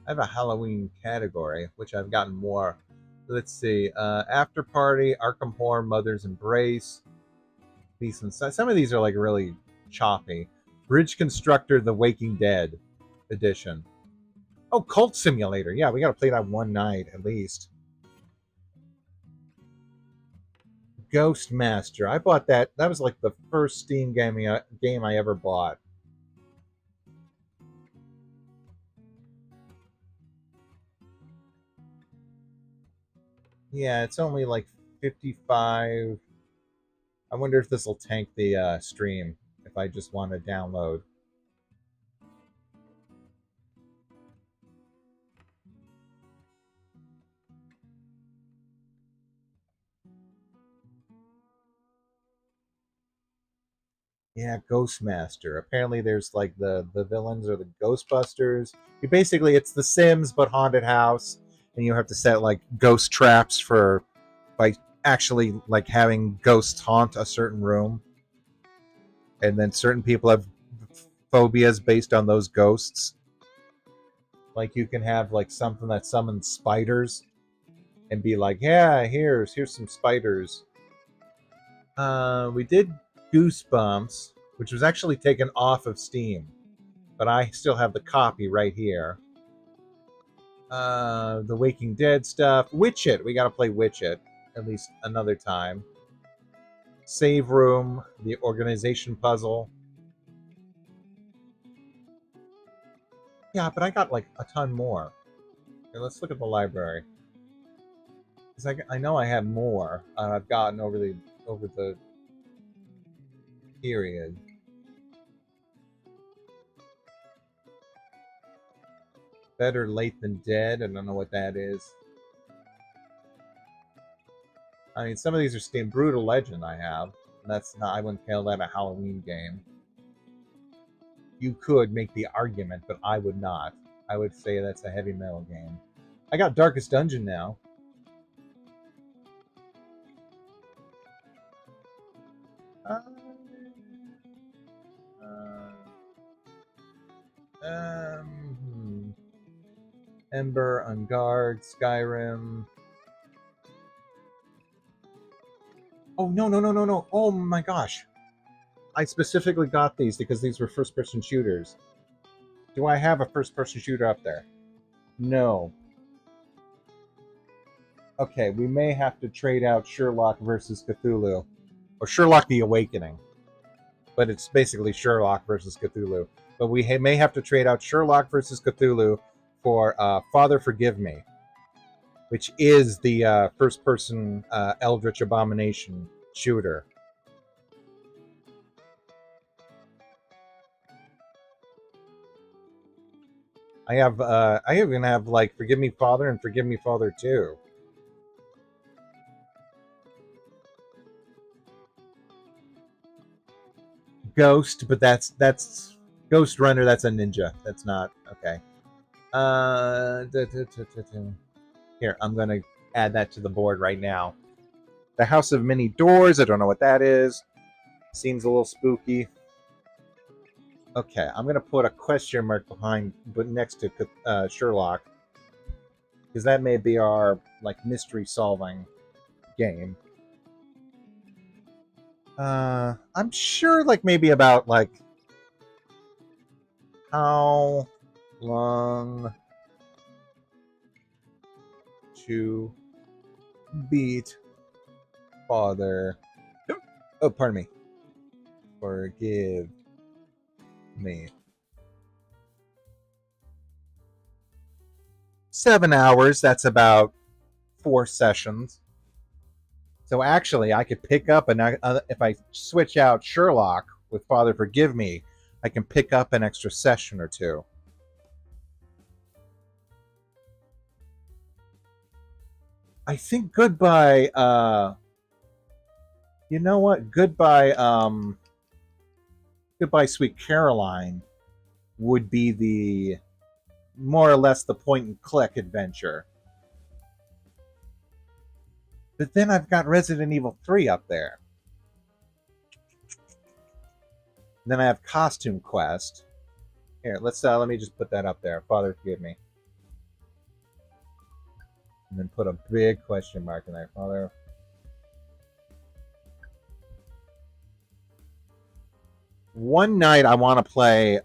I have a Halloween category, which I've gotten more. Let's see. After Party, Arkham Horror, Mother's Embrace, decent. Some of these are like really choppy. Bridge Constructor, The Waking Dead edition. Oh, Cult Simulator. Yeah, we got to play that one night at least. Ghost Master. I bought that. That was like the first Steam game I ever bought. Yeah, it's only like 55. I wonder if this will tank the stream if I just want to download. Yeah, Ghostmaster. Apparently, there's like the villains or the Ghostbusters. You basically it's The Sims but haunted house, and you have to set like ghost traps for by actually like having ghosts haunt a certain room, and then certain people have phobias based on those ghosts. Like you can have like something that summons spiders and be like, yeah, here's some spiders. We did Goosebumps, which was actually taken off of Steam, but I still have the copy right here. The Waking Dead stuff. Witch It. We got to play Witch It at least another time. Save Room, the organization puzzle. Yeah, but I got like a ton more. Okay, let's look at the library. Because I know I have more I've gotten over the period. Better late than dead. I don't know what that is. I mean, some of these are Steam. Brutal Legend I have. That's not. I wouldn't call that a Halloween game. You could make the argument, but I would not. I would say that's a heavy metal game. I got Darkest Dungeon now. Uh, Ember, On Guard, Skyrim. Oh no no no no no! Oh my gosh! I specifically got these because these were first-person shooters. Do I have a first-person shooter up there? No. Okay, we may have to trade out Sherlock versus Cthulhu, or Sherlock: The Awakening, but it's basically Sherlock versus Cthulhu. But we may have to trade out Sherlock versus Cthulhu for Father Forgive Me, which is the first-person Eldritch Abomination shooter. I even have like Forgive Me Father and Forgive Me Father 2. Ghost, but that's Ghost Runner. That's a ninja. That's not okay. Here, I'm gonna add that to the board right now. The House of Many Doors. I don't know what that is. Seems a little spooky. Okay, I'm gonna put a question mark behind, but next to Sherlock, because that may be our like mystery solving game. I'm sure like maybe about like how long to beat Father. Oh, pardon me. Forgive me. 7 hours. That's about 4 sessions. So actually, I could pick up if I switch out Sherlock with Father Forgive Me, I can pick up an extra session or two. I think Goodbye. You know what? Goodbye, Sweet Caroline would be the more or less the point and click adventure. But then I've got Resident Evil 3 up there. Then I have Costume Quest. Here, let me just put that up there. Father Forgive Me. And then put a big question mark in there. Father. One night I want to play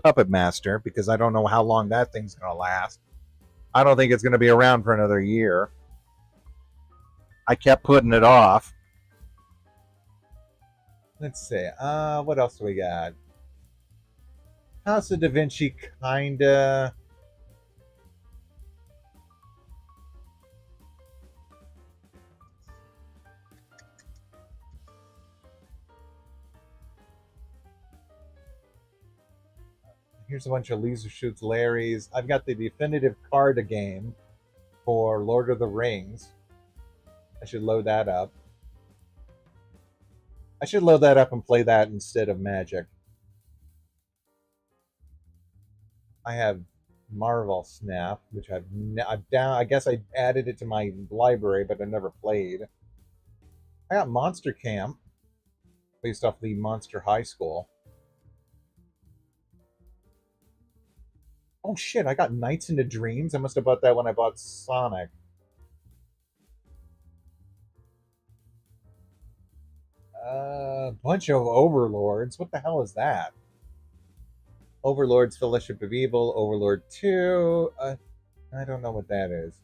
Puppet Master because I don't know how long that thing's going to last. I don't think it's going to be around for another year. I kept putting it off. Let's see. What else do we got? House of Da Vinci, kinda. Here's a bunch of Laser Shoots Larry's. I've got the definitive card game for Lord of the Rings. I should load that up. I should load that up and play that instead of Magic. I have Marvel Snap, which I've down. I guess I added it to my library, but I never played. I got Monster Camp, based off the Monster High School. Oh shit! I got Nights into Dreams. I must have bought that when I bought Sonic. Bunch of Overlords. What the hell is that? Overlord's Fellowship of Evil, Overlord 2. I don't know what that is.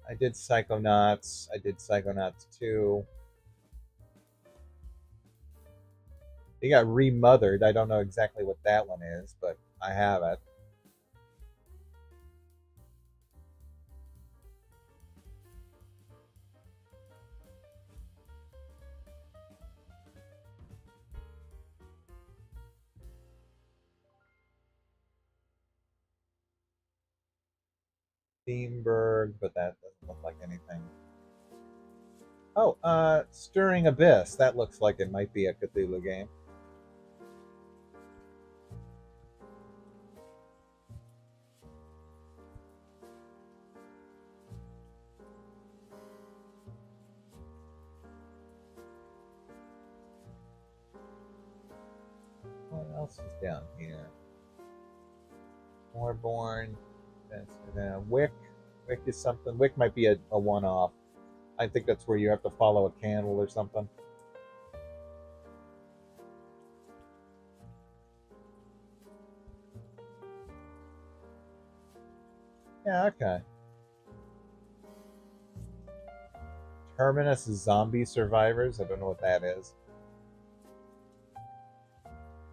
I did Psychonauts. I did Psychonauts 2. They got remothered. I don't know exactly what that one is, but I have it. Steenberg, but that doesn't look like anything. Oh, Stirring Abyss. That looks like it might be a Cthulhu game. What else is down here? Moorborn. Wick. Wick is something. Wick might be a one-off. I think that's where you have to follow a candle or something. Yeah, okay. Terminus Zombie Survivors. I don't know what that is.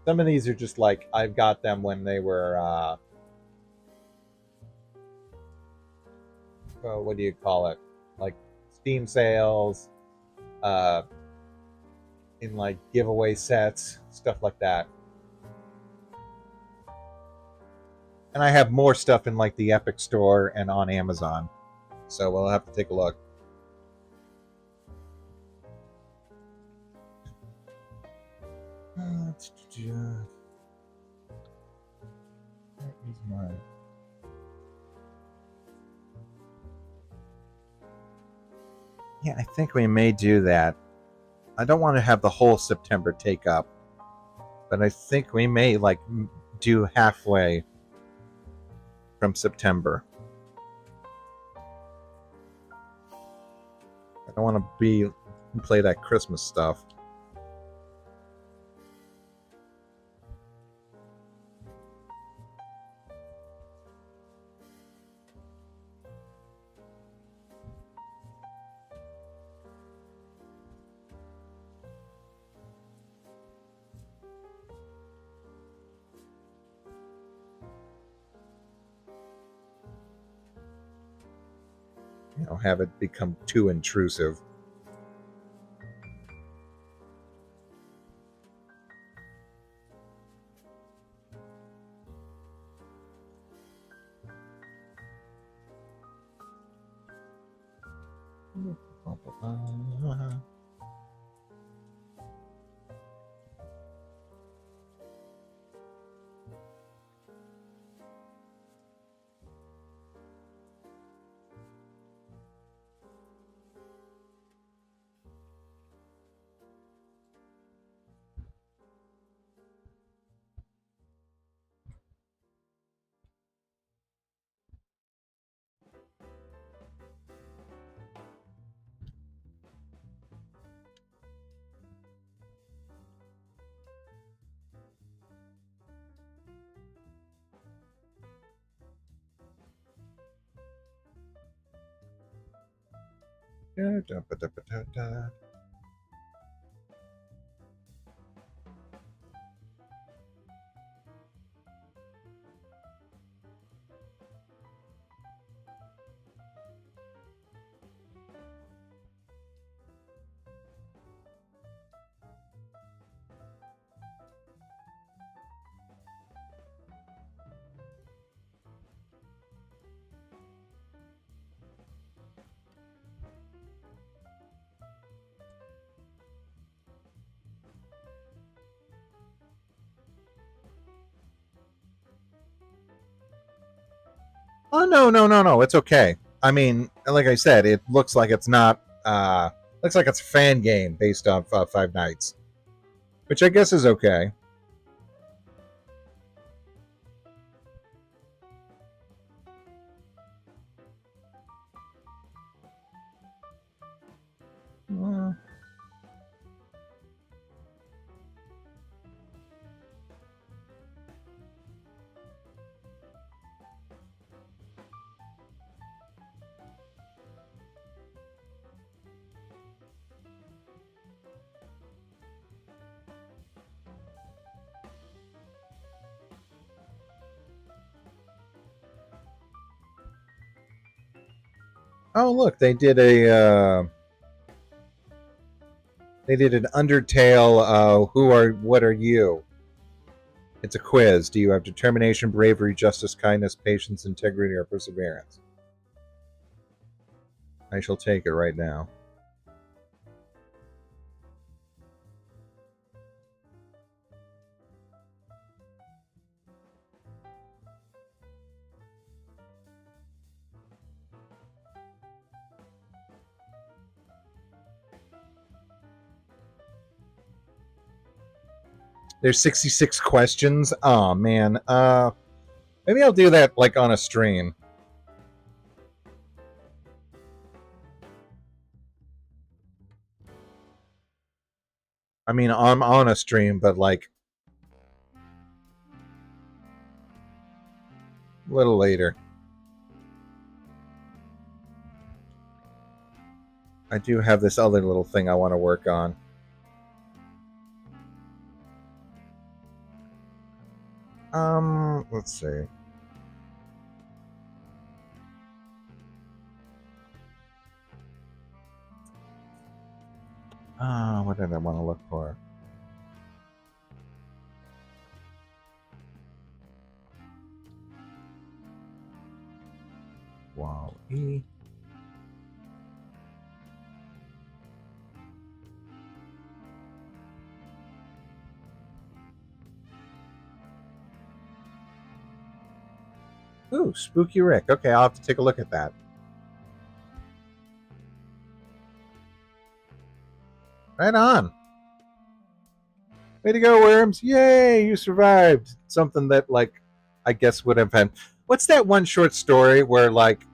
Some of these are just like I've got them when they were what do you call it? Like Steam sales, uh in like giveaway sets, stuff like that. And I have more stuff in like the Epic Store and on Amazon. So we'll have to take a look. Where is my Yeah, I think we may do that. I don't want to have the whole September take up, but I think we may like do halfway from September. I don't want to play that Christmas stuff. Have it become too intrusive. Oh no, no, no, no! It's okay. I mean, like I said, it looks like it's not. Looks like it's a fan game based off Five Nights, which I guess is okay. Uh, oh, look, they did an Undertale. What are you? It's a quiz. Do you have determination, bravery, justice, kindness, patience, integrity, or perseverance? I shall take it right now. There's 66 questions. Oh man. Maybe I'll do that like on a stream. I mean, I'm on a stream, but like a little later. I do have this other little thing I want to work on. Let's see. What did I want to look for? Wall E. Ooh, Spooky Rick. Okay, I'll have to take a look at that. Right on. Way to go, Worms. Yay, you survived. Something that, like, I guess would have been. What's that one short story where, like,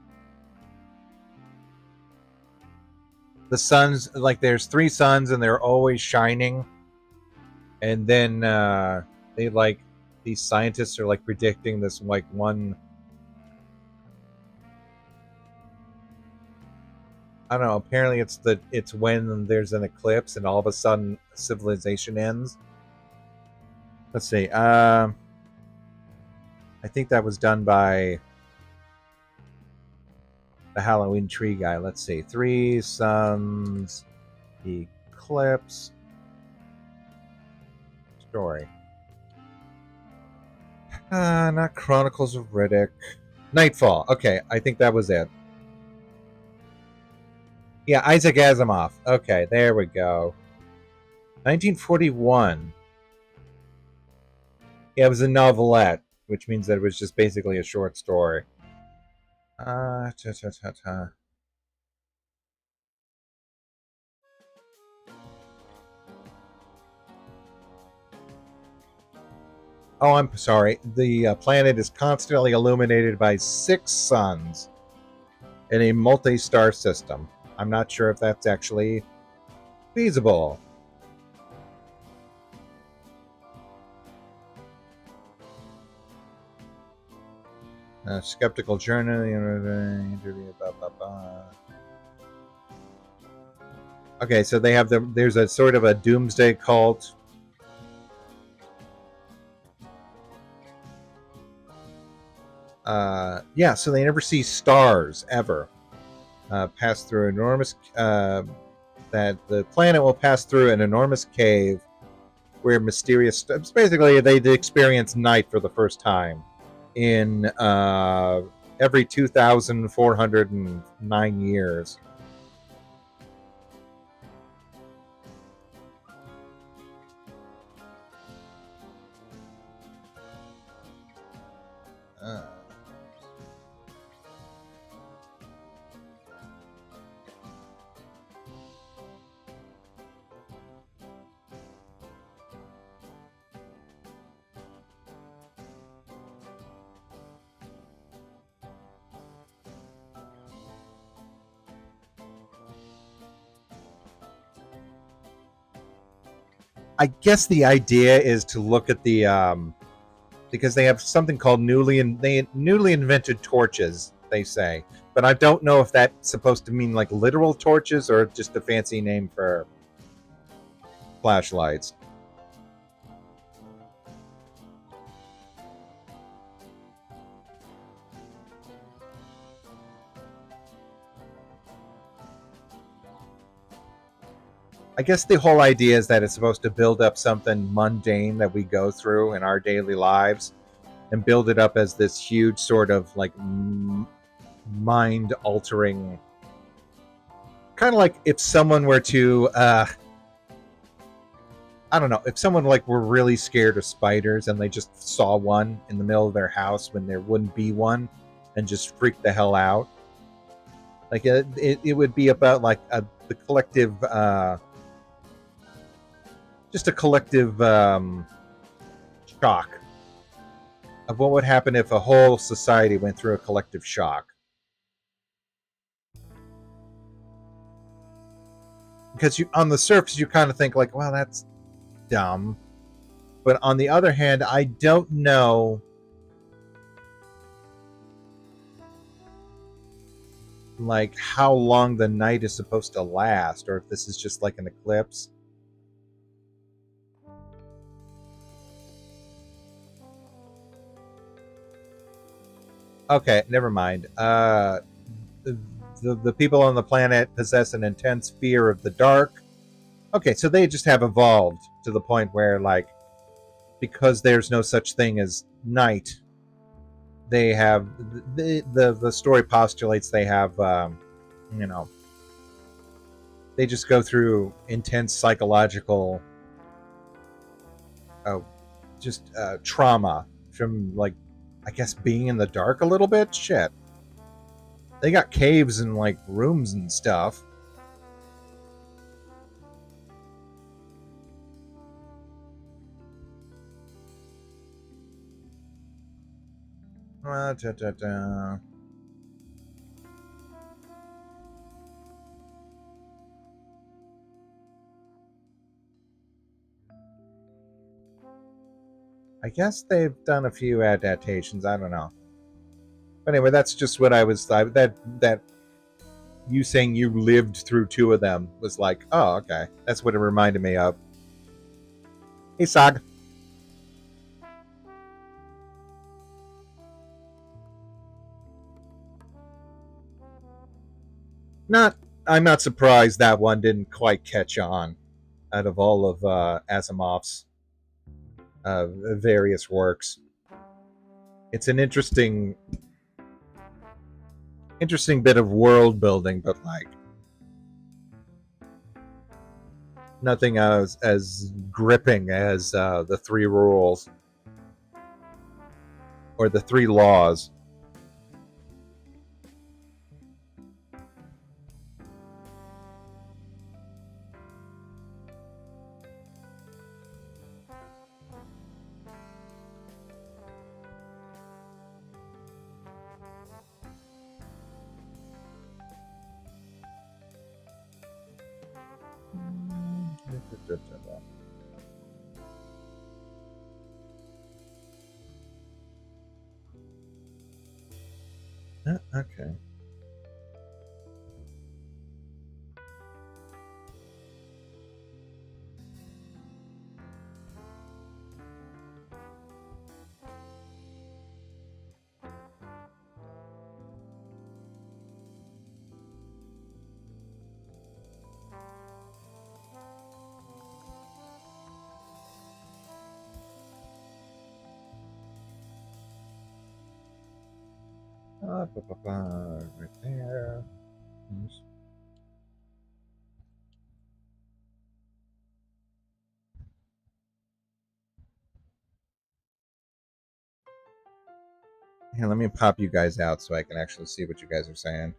the suns, like, there's three suns and they're always shining? And then they, like, these scientists are, like, predicting this, like, one. I don't know. Apparently, it's when there's an eclipse and all of a sudden civilization ends. Let's see. I think that was done by the Halloween tree guy. Let's see. Three suns, eclipse, story. Not Chronicles of Riddick. Nightfall. Okay, I think that was it. Yeah, Isaac Asimov. Okay, there we go. 1941. Yeah, it was a novelette, which means that it was just basically a short story. Ta ta ta ta. Oh, I'm sorry. The planet is constantly illuminated by 6 suns in a multi-star system. I'm not sure if that's actually feasible. Skeptical Journal, interview, blah, blah, blah. Okay, so they have there's a sort of a doomsday cult. Yeah, so they never see stars ever. Pass through enormous. That the planet will pass through an enormous cave where mysterious. Basically, they experience night for the first time in every 2,409 years. I guess the idea is to look at the because they have something called newly invented torches, they say, but I don't know if that's supposed to mean like literal torches or just a fancy name for flashlights. I guess the whole idea is that it's supposed to build up something mundane that we go through in our daily lives and build it up as this huge sort of like mind altering, kind of like if someone were to I don't know, if someone like were really scared of spiders and they just saw one in the middle of their house when there wouldn't be one and just freaked the hell out. Like it would be about like the collective just a collective shock of what would happen if a whole society went through a collective shock. Because you, on the surface, you kind of think like, well, that's dumb. But on the other hand, I don't know like how long the night is supposed to last, or if this is just like an eclipse. Okay, never mind. The people on the planet possess an intense fear of the dark. Okay, so they just have evolved to the point where, like, because there's no such thing as night, they have the story postulates they have, you know, they just go through intense psychological, uh, just trauma from, like, I guess being in the dark a little bit. Shit, they got caves and like rooms and stuff. Da, da, da. I guess they've done a few adaptations. I don't know. But anyway, that's just what I was. That you saying you lived through two of them was like, oh, okay. That's what it reminded me of. Hey, Sog. Not. I'm not surprised that one didn't quite catch on. Out of all of Asimov's various works, it's an interesting bit of world building, but like nothing as gripping as the three rules or the three laws. Okay. Right there. Here, let me pop you guys out so I can actually see what you guys are saying.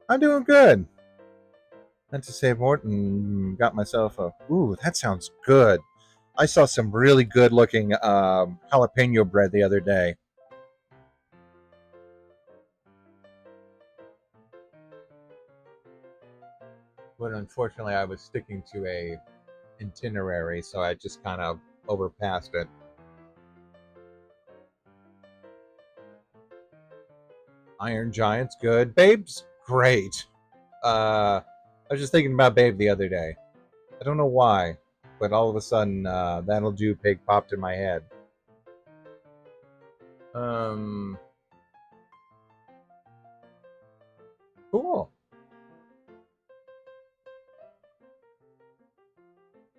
I'm doing good. Meant to save more and got myself a. Ooh, that sounds good. I saw some really good looking jalapeno bread the other day. but unfortunately, I was sticking to a itinerary, so I just kind of overpassed it. Iron Giant's good. Babe's great. I was just thinking about Babe the other day. I don't know why, but all of a sudden, That'll Do Pig popped in my head. Um, cool.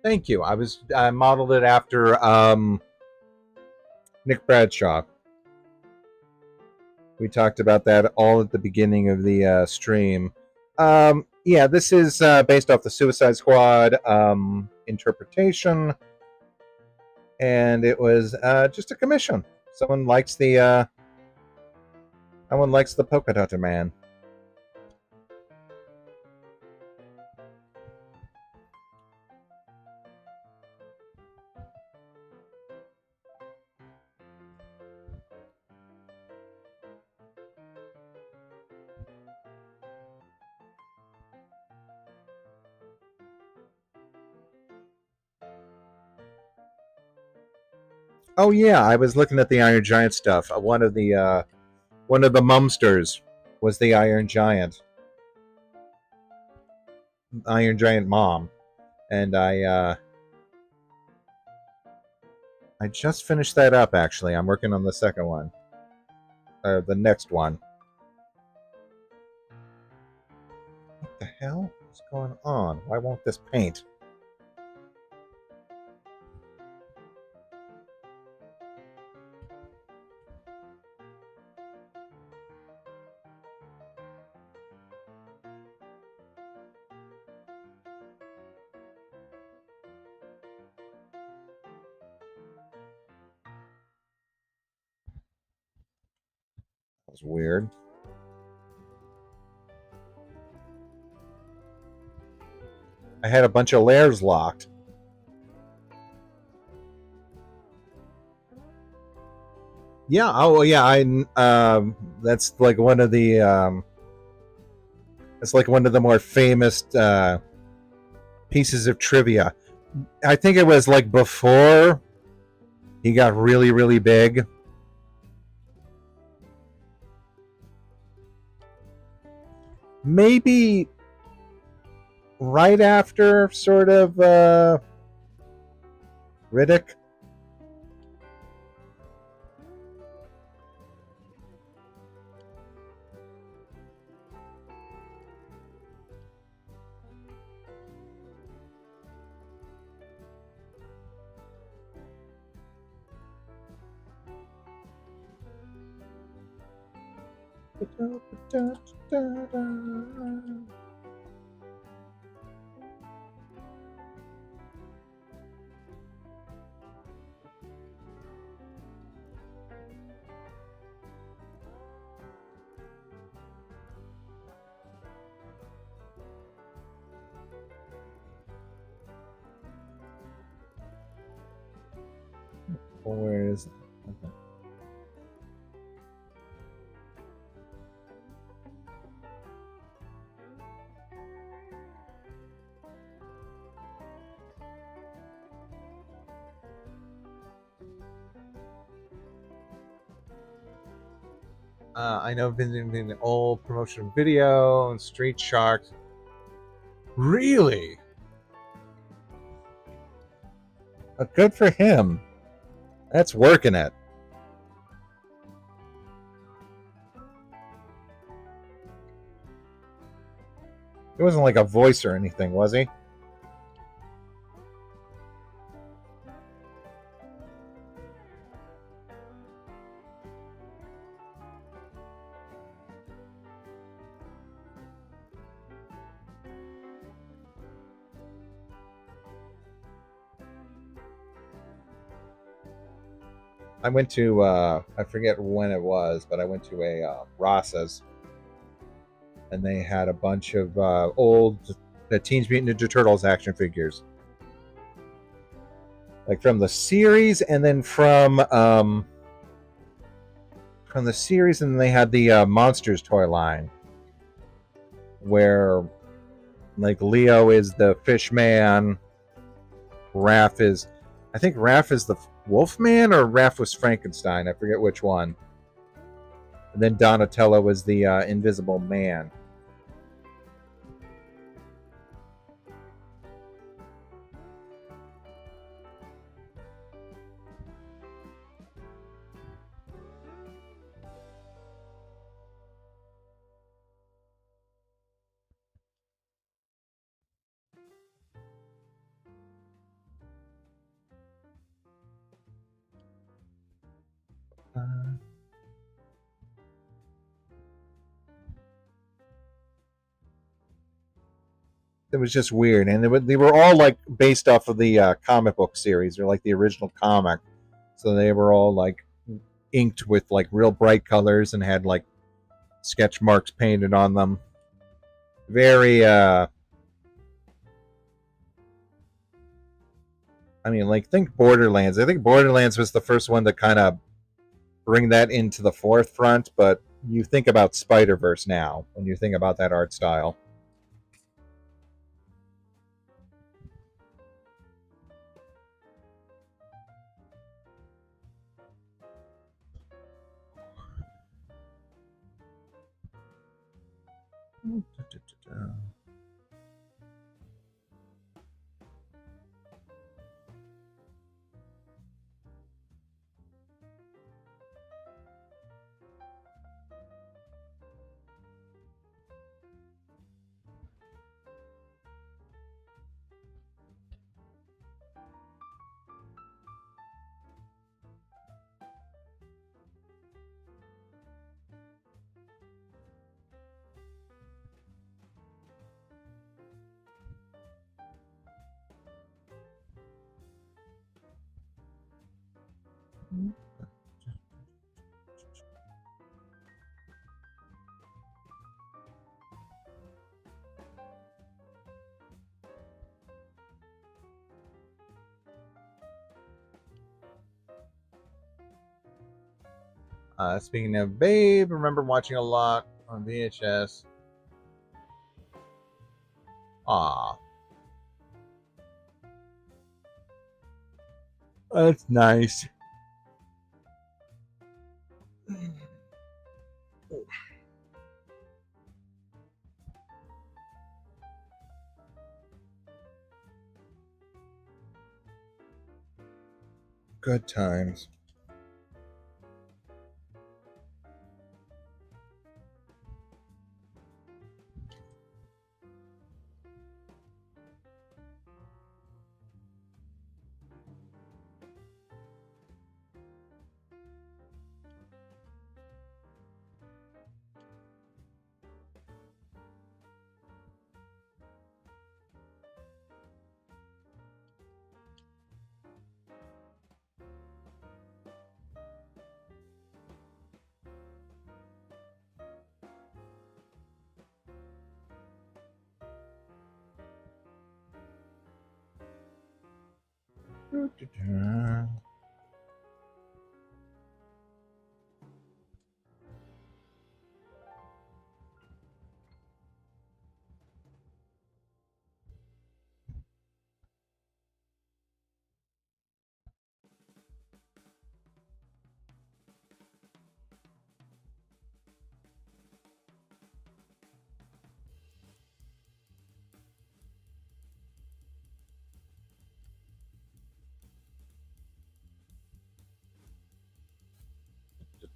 Thank you. I modeled it after Nick Bradshaw. We talked about that all at the beginning of the stream. Yeah, this is based off the Suicide Squad interpretation, and it was just a commission. Someone likes the Polka-Dot Man. Oh yeah, I was looking at the Iron Giant stuff. One of the Mumsters was the Iron Giant mom, and I just finished that up. Actually, I'm working on the second one, or the next one. What the hell is going on? Why won't this paint? That was weird. I had a bunch of layers locked. Yeah. Oh, yeah. That's like one of the. It's like one of the more famous pieces of trivia. I think it was like before he got really, really big. Maybe right after sort of Riddick. Where is it? Okay. I know visiting the old promotion video and Street Sharks. Really? Good for him. That's working it. He wasn't like a voice or anything, was he? I went to I forget when it was, but I went to a Ross's, and they had a bunch of old Teenage Mutant Ninja Turtles action figures, like from the series, and then from the series, and then they had the Monsters toy line, where Like Leo is the fish man. Raph is, I think Raph is the wolf man, or Raph was Frankenstein. I forget which one. And then Donatello was the invisible man. It was just weird, and they were all like based off of the comic book series, or like the original comic. So they were all like inked with like real bright colors and had like sketch marks painted on them. Very, I mean, like think Borderlands. I think Borderlands was the first one to kind of bring that into the forefront, but you think about Spider Verse now when you think about that art style. Speaking of Babe, remember watching a lot on VHS. Aw, that's nice. Good times.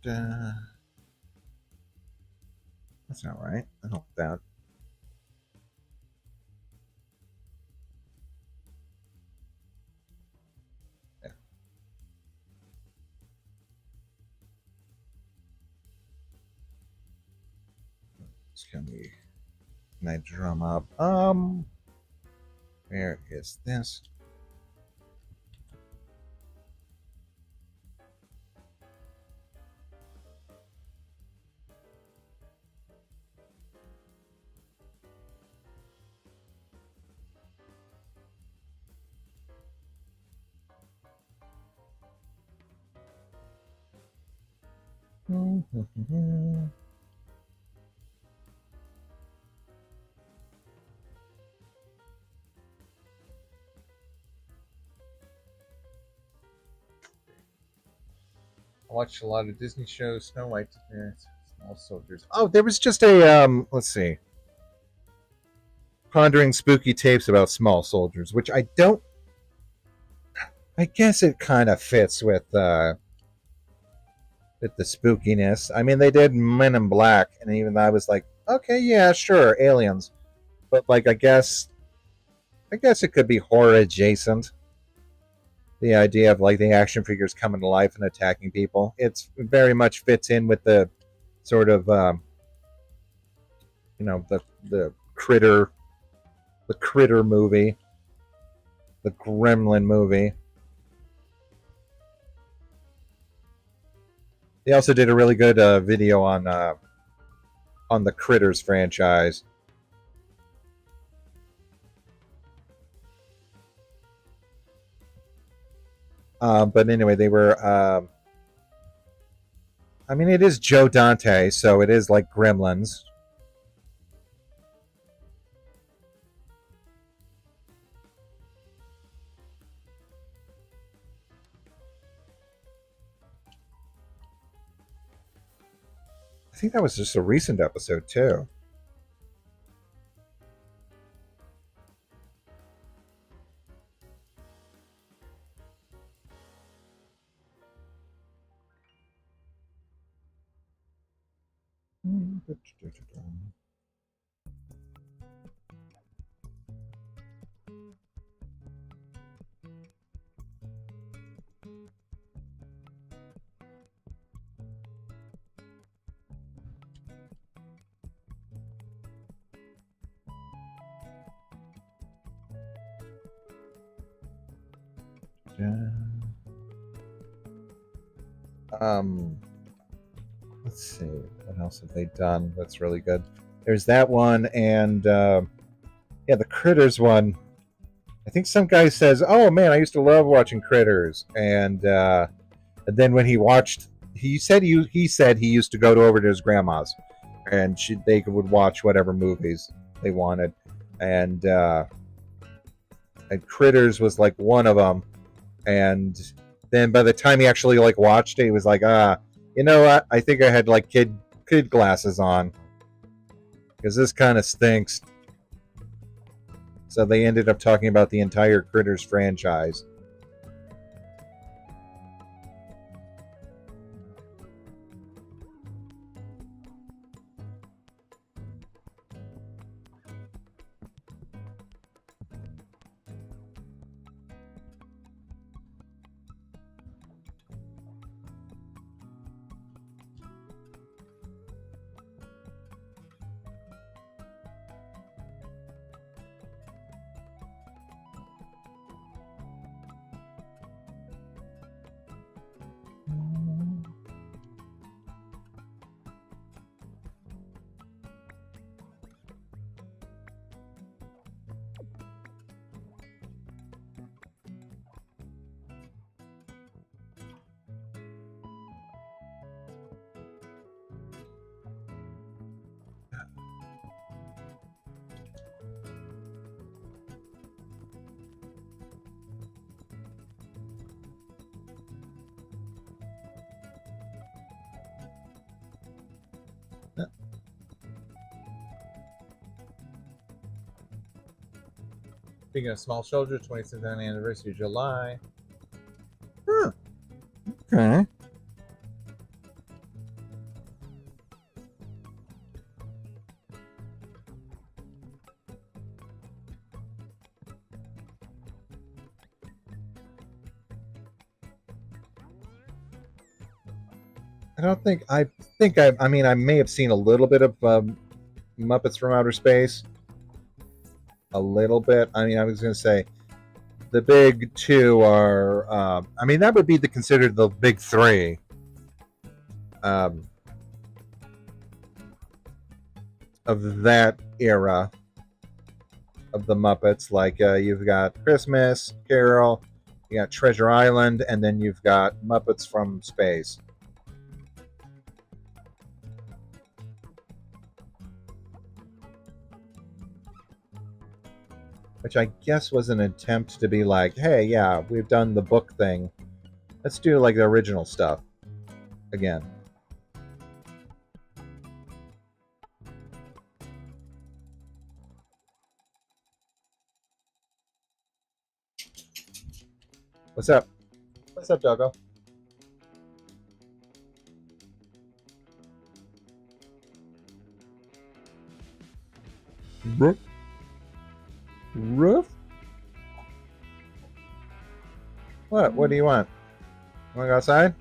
That's not right. I don't want that. Yeah, it's gonna be. Can I drum up? Where is this? I watched a lot of Disney shows. Snow White, Small Soldiers. Oh, there was just a let's see, Pondering Spooky Tapes about small soldiers, which I don't. I guess it kind of fits with the spookiness. I mean, they did Men in Black, and even I was like, okay, yeah, sure, aliens, but like, I guess it could be horror adjacent. The idea of like the action figures coming to life and attacking people, it's very much fits in with the sort of the critter movie, the Gremlin movie. They also did a really good video on the Critters franchise. But anyway, they were. I mean, it is Joe Dante, so it is like Gremlins. I think that was just a recent episode too. Um, let's see, what else have they done that's really good? There's that one, and yeah, the Critters one. I think some guy says, "Oh man, I used to love watching Critters," and then when he watched, he said he used to go over to his grandma's, and they would watch whatever movies they wanted, and and Critters was like one of them, and then by the time he actually like watched it, he was like, you know what? I think I had like kid glasses on because this kind of stinks. So they ended up talking about the entire Critters franchise. Speaking of Small Soldiers, 27th anniversary, July. Huh. Okay. I don't think I mean I may have seen a little bit of Muppets from Outer Space. A little bit. I mean, I was going to say the big two are. I mean, that would be considered the big three. Um, of that era of the Muppets. Like you've got Christmas Carol, you got Treasure Island, and then you've got Muppets from Space. Which I guess was an attempt to be like, hey, yeah, we've done the book thing. Let's do like the original stuff. again. What's up? What's up, doggo? Roof? Roof? What? What do you want? Want to go outside?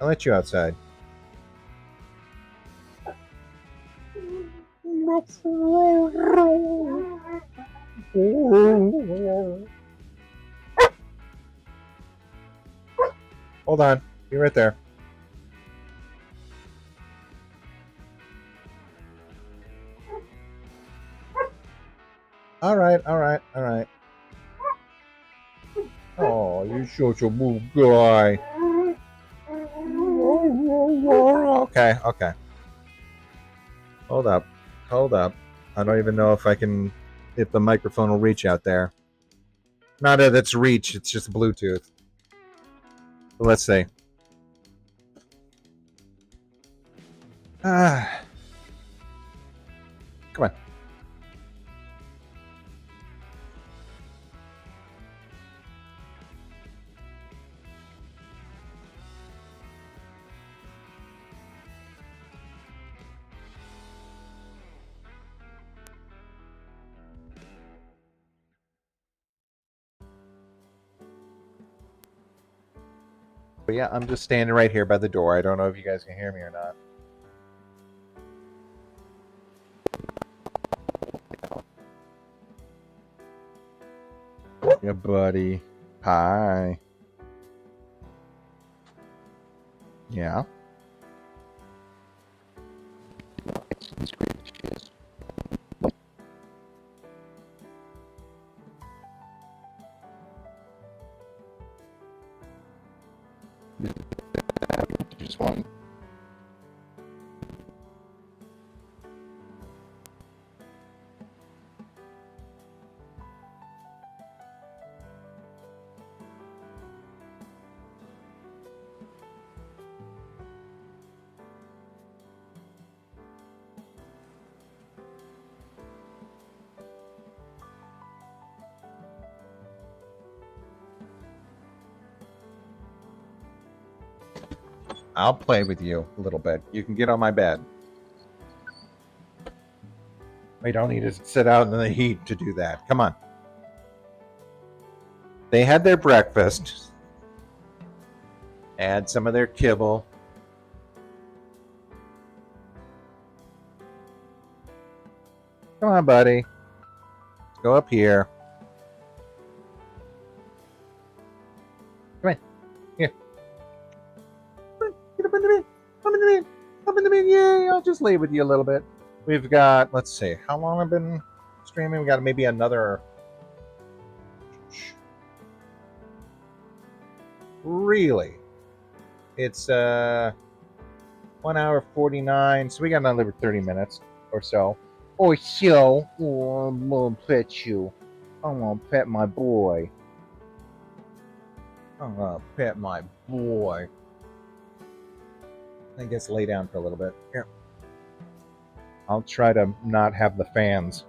I'll let you outside. Hold on. Be right there. All right. Oh, you're such a good guy. Okay. Hold up. I don't even know if the microphone will reach out there. Not that it's reach, it's just Bluetooth. But let's see. Come on. But yeah, I'm just standing right here by the door. I don't know if you guys can hear me or not. Yeah, buddy. Hi. Yeah. Just one. I'll play with you a little bit. You can get on my bed. We don't need to sit out in the heat to do that. Come on. They had their breakfast. Add some of their kibble. Come on, buddy. Let's go up here. Come on. Here. Get up in the bed. Up in the bed. Yay. I'll just lay with you a little bit. We've got, let's see, how long I've been streaming? We got maybe another. Really? It's 1 hour 49, so we got another 30 minutes or so. Oh, I'm gonna pet you. I'm gonna pet my boy. I'm gonna pet my boy. I guess lay down for a little bit. Here. I'll try to not have the fans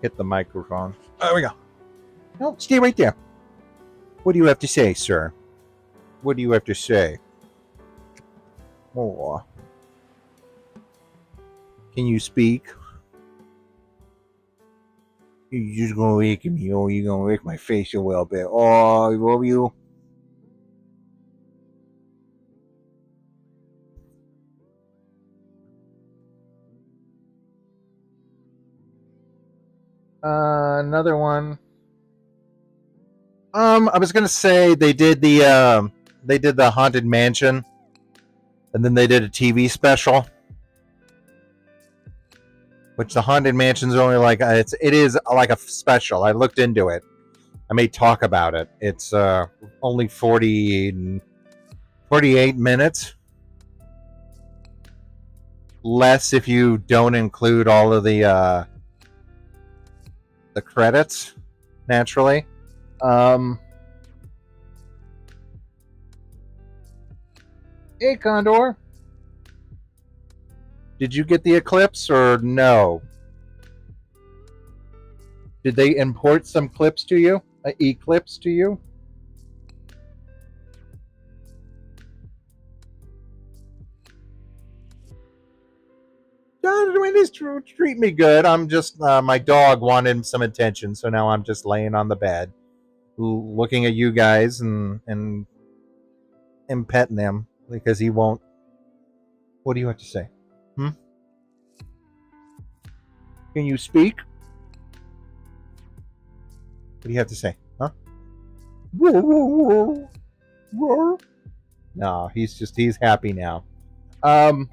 hit the microphone. There we go. No, stay right there. What do you have to say, sir? What do you have to say? Oh. Can you speak? You're just gonna lick me. Oh, you're gonna lick my face a little bit. Oh, I love you. Another one. I was gonna say they did the Haunted Mansion, and then they did a TV special. Which the Haunted Mansion's only like it is like a special. I looked into it. I may talk about it. It's only 48 minutes. Less if you don't include all of the credits, naturally. Hey, Condor. Did you get the eclipse or no? Did they import some clips to you? Eclipse to you? I mean, just treat me good. I'm just my dog wanted some attention, so now I'm just laying on the bed, looking at you guys and petting him because he won't. What do you have to say? Hmm? Can you speak? What do you have to say? Huh? No, he's happy now. Um.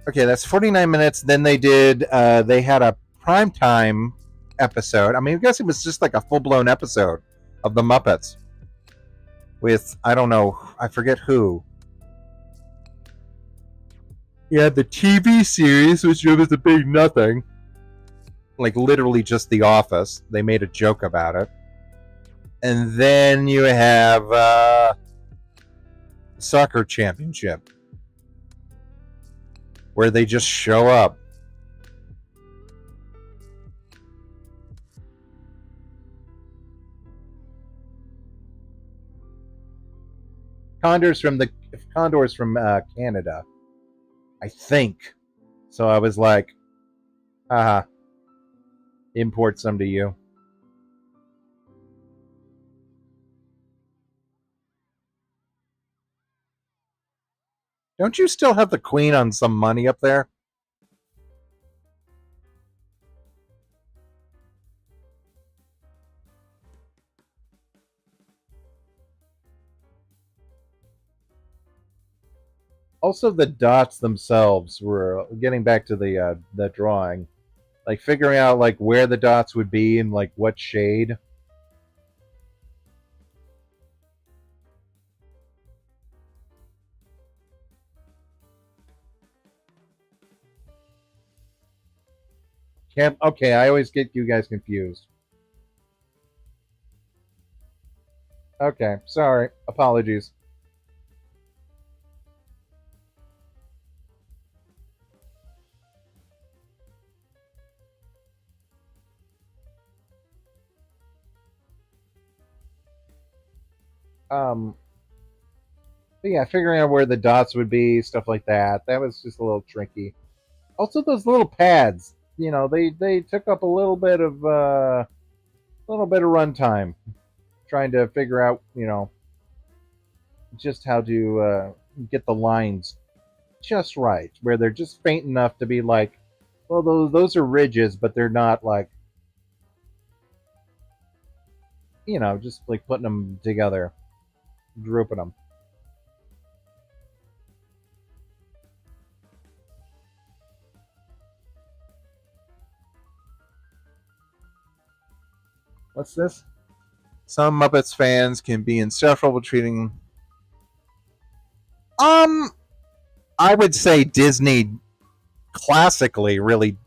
Okay, that's 49 minutes. Then they had a primetime episode. I mean, I guess it was just like a full blown episode of the Muppets with I don't know, I forget who. Yeah, the TV series, which was a big nothing. Like literally just The Office. They made a joke about it. And then you have soccer championship, where they just show up. Condor's from Canada, I think. So I was like, haha, import some to you. Don't you still have the Queen on some money up there? Also, the dots themselves were getting back to the drawing, like figuring out like where the dots would be and like what shade. Can't. Okay, I always get you guys confused. Okay, sorry. Apologies. Um, but yeah, figuring out where the dots would be, stuff like that. That was just a little tricky. Also, those little pads. They took up a little bit of runtime trying to figure out just how to get the lines just right, where they're just faint enough to be like, well, those are ridges, but they're not like just like putting them together, grouping them. What's this? Some Muppets fans can be insufferable treating. Um, I would say Disney classically really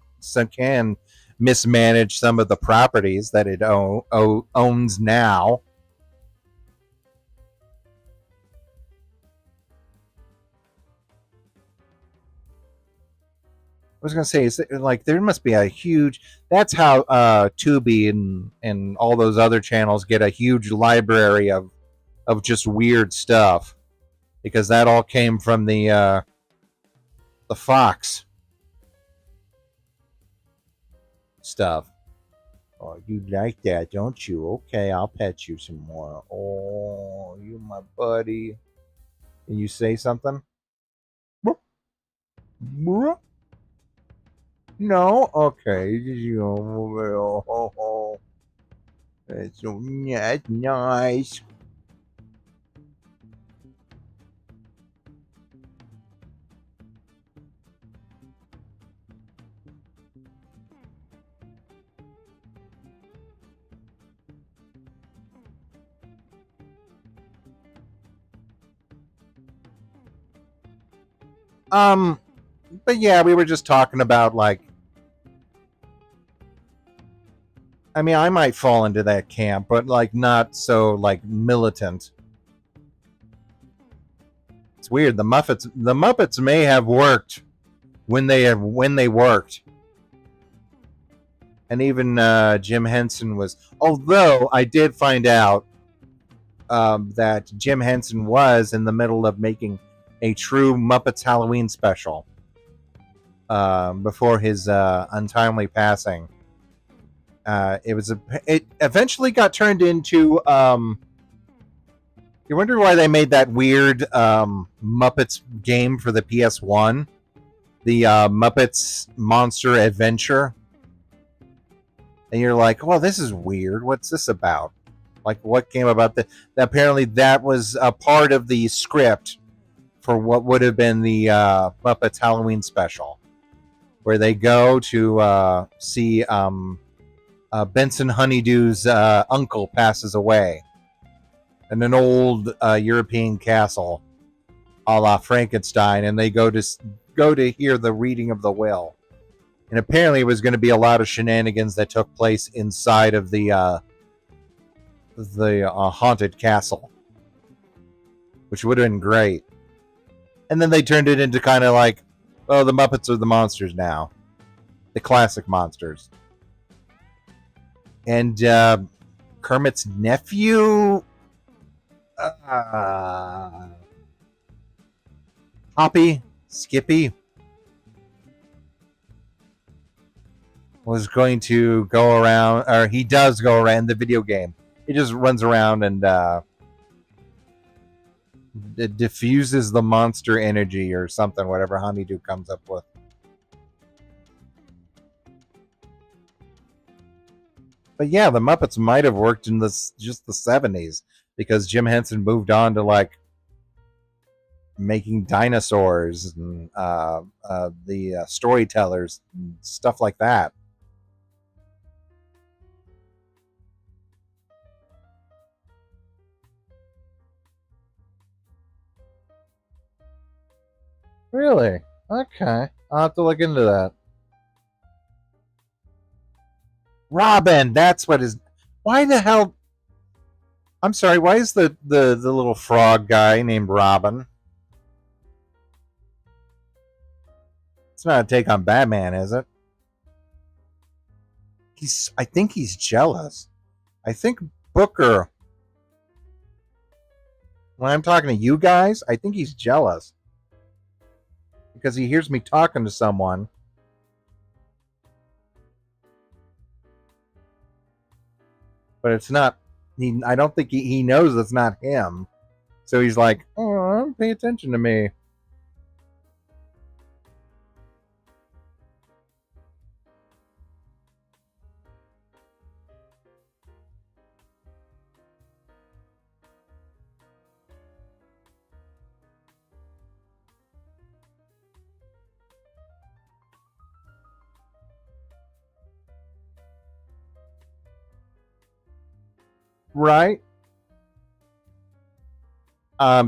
can mismanage some of the properties that it owns now. I was gonna say, is like there must be a huge. That's how Tubi and all those other channels get a huge library of just weird stuff because that all came from the Fox stuff. Oh, you like that, don't you? Okay, I'll pet you some more. Oh, you my buddy. Can you say something? No? Okay. It's so nice. But yeah, we were just talking about like I mean, I might fall into that camp, but like not so like militant. It's weird. The Muppets may have worked when they worked, and even Jim Henson was. Although I did find out that Jim Henson was in the middle of making a true Muppets Halloween special before his untimely passing. It eventually got turned into. You wonder why they made that weird Muppets game for the PS1, the Muppets Monster Adventure, and you're like, "Well, this is weird. What's this about?" Like, what came about that? Apparently, that was a part of the script for what would have been the Muppets Halloween special, where they go to see Benson Honeydew's uncle passes away in an old European castle, a la Frankenstein, and they go to hear the reading of the will. And apparently, it was going to be a lot of shenanigans that took place inside of the haunted castle, which would have been great. And then they turned it into kind of like, oh, the Muppets are the monsters now, the classic monsters. And Kermit's nephew, Skippy, was going to go around, or he does go around the video game. He just runs around and it diffuses the monster energy or something, whatever Honeydew comes up with. But yeah, the Muppets might have worked in just the 70s because Jim Henson moved on to like making dinosaurs and the storytellers and stuff like that. Really? Okay. I'll have to look into that. Robin, that's what is. Why the hell? I'm sorry. Why is the little frog guy named Robin? It's not a take on Batman, is it? I think he's jealous. I think Booker. When I'm talking to you guys, I think he's jealous because he hears me talking to someone. But it's not. I don't think he knows it's not him. So he's like, "Oh, pay attention to me." Right.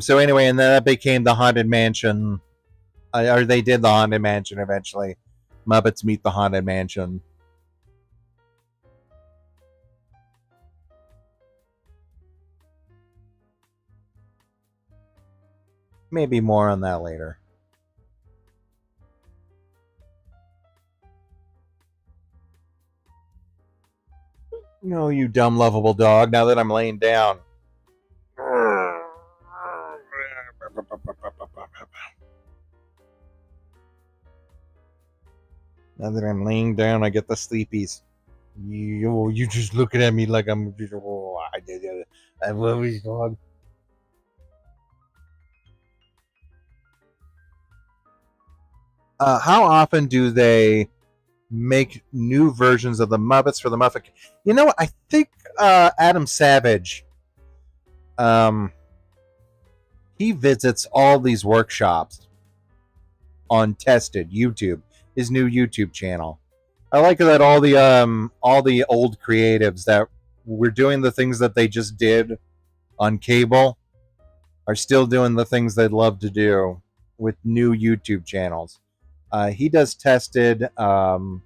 So anyway, and then that became the Haunted Mansion, or they did the Haunted Mansion eventually. Muppets Meet the Haunted Mansion. Maybe more on that later. No, you dumb, lovable dog. Now that I'm laying down. Now that I'm laying down, I get the sleepies. You just looking at me like I'm. Oh, I love you, dog. How often do they make new versions of the Muppets for the Muppet? You know, I think Adam Savage, he visits all these workshops on Tested YouTube, his new YouTube channel. I like that all the old creatives that were doing the things that they just did on cable are still doing the things they'd love to do with new YouTube channels. He does Tested. Alton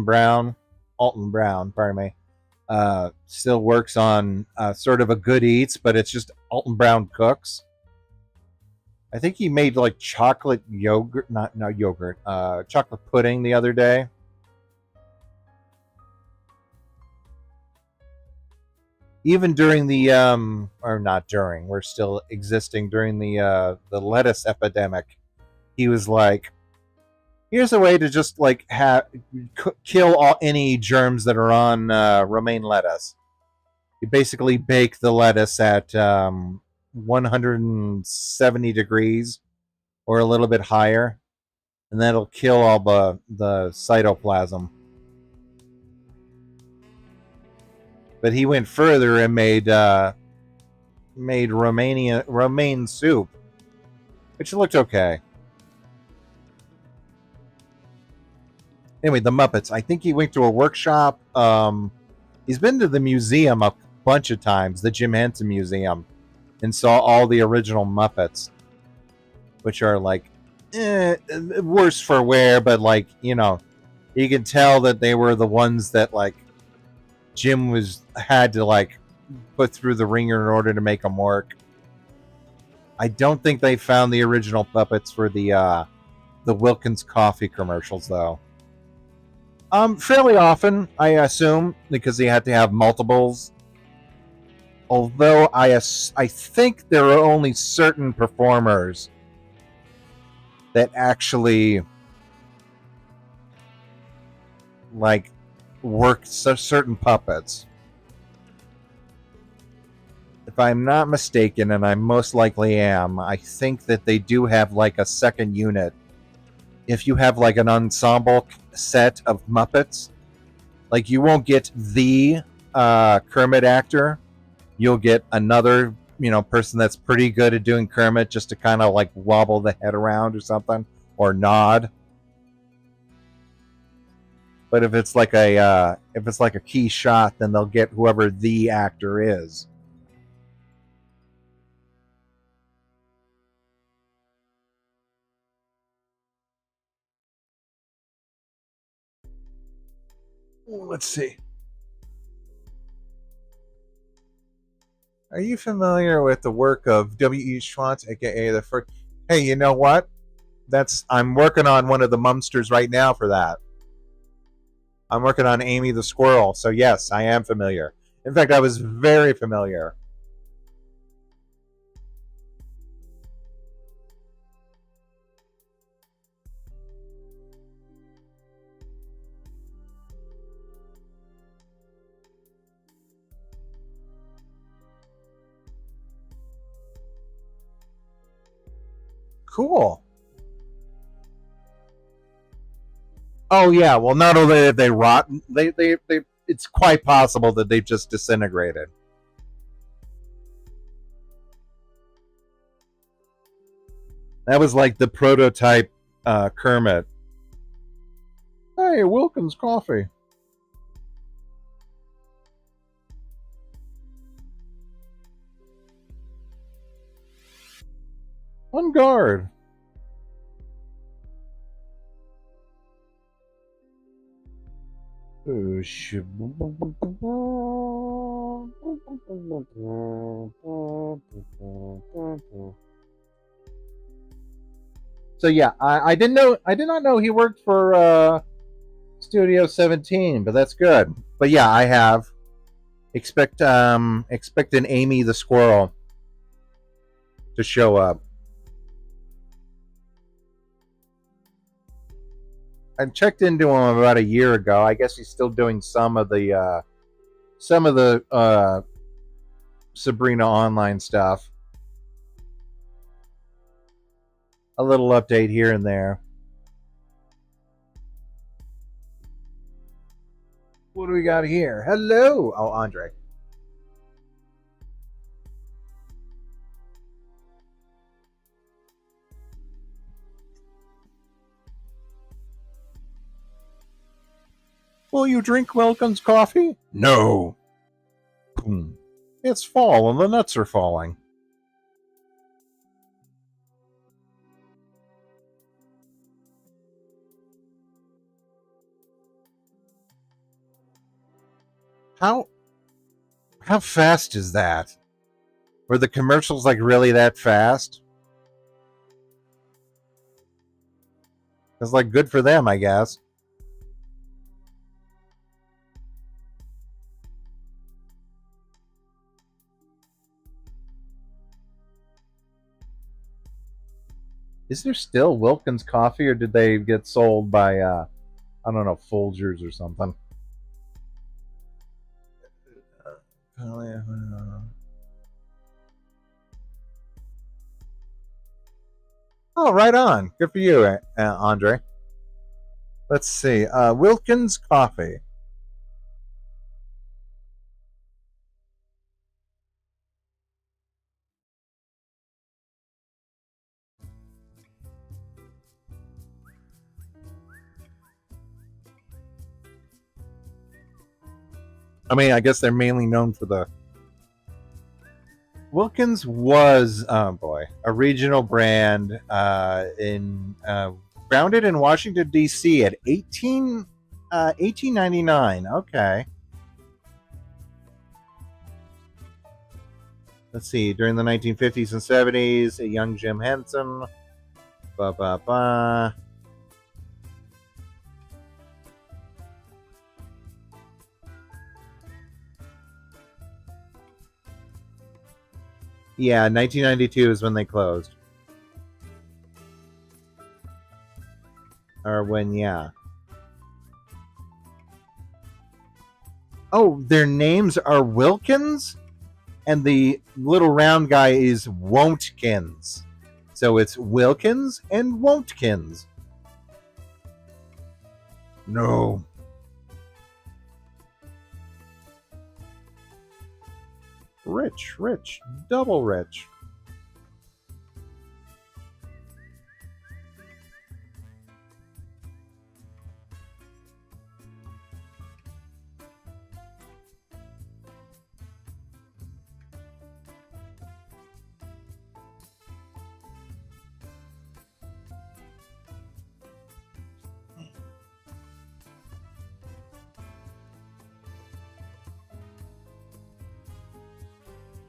Brown, pardon me, still works on sort of a Good Eats, but it's just Alton Brown cooks. I think he made like chocolate yogurt, not yogurt, chocolate pudding the other day. Even during the or not during, we're still existing during the lettuce epidemic. He was like, here's a way to just like kill all any germs that are on romaine lettuce. You basically bake the lettuce at 170 degrees or a little bit higher, and that'll kill all the cytoplasm. But he went further and made romaine soup, which looked okay. Anyway, the Muppets. I think he went to a workshop. He's been to the museum a bunch of times, the Jim Henson Museum, and saw all the original Muppets, which are like worse for wear, but like, you know, you can tell that they were the ones that like Jim had to like put through the ringer in order to make them work. I don't think they found the original puppets for the Wilkins coffee commercials though. Fairly often, I assume, because he had to have multiples. Although I think there are only certain performers that actually like work certain puppets. If I'm not mistaken, and I most likely am, I think that they do have like a second unit. If you have like an ensemble set of Muppets, like you won't get the Kermit actor, you'll get another, you know, person that's pretty good at doing Kermit, just to kind of like wobble the head around or something, or nod. But if it's like a key shot, then they'll get whoever the actor is. Let's see. Are you familiar with the work of W.E. Schwantz, aka the first? Hey, you know what? I'm working on one of the Mumsters right now for that. I'm working on Amy the Squirrel, so yes, I am familiar. In fact, I was very familiar. Cool. Oh yeah, well not only did they rot, they it's quite possible that they've just disintegrated. That was like the prototype Kermit. Hey, Wilkins coffee. On guard. So yeah, I didn't know. I did not know he worked for Studio 17, but that's good. But yeah, I have expect an Amy the Squirrel to show up. I checked into him about a year ago. I guess he's still doing some of the Sabrina online stuff. A little update here and there. What do we got here? Hello. Oh, Andre. Will you drink Wilkins coffee? No. It's fall and the nuts are falling. How how fast is that? Were the commercials like really that fast? It's like good for them, I guess. Is there still Wilkins coffee, or did they get sold by I don't know, Folgers or something? Oh, right on. Good for you, Andre. Let's see. Wilkins coffee. I mean, I guess they're mainly known for the Wilkins was, oh boy, a regional brand in founded in Washington D.C. at 1899. Okay, let's see. During the 1950s and 70s, a young Jim Henson. Ba ba ba. Yeah, 1992 is when they closed, or when yeah. Oh, their names are Wilkins, and the little round guy is Won'tkins. So it's Wilkins and Won'tkins. No. Rich, rich, double rich.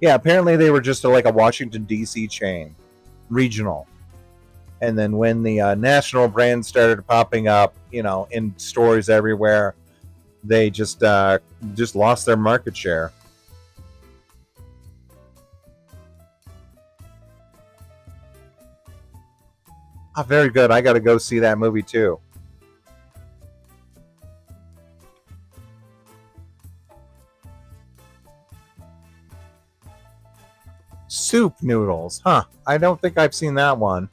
Yeah, apparently they were just like a Washington D.C. chain, regional. And then when the national brand started popping up, in stores everywhere, they just lost their market share. Ah, very good. I got to go see that movie too. Soup noodles, huh? I don't think I've seen that one.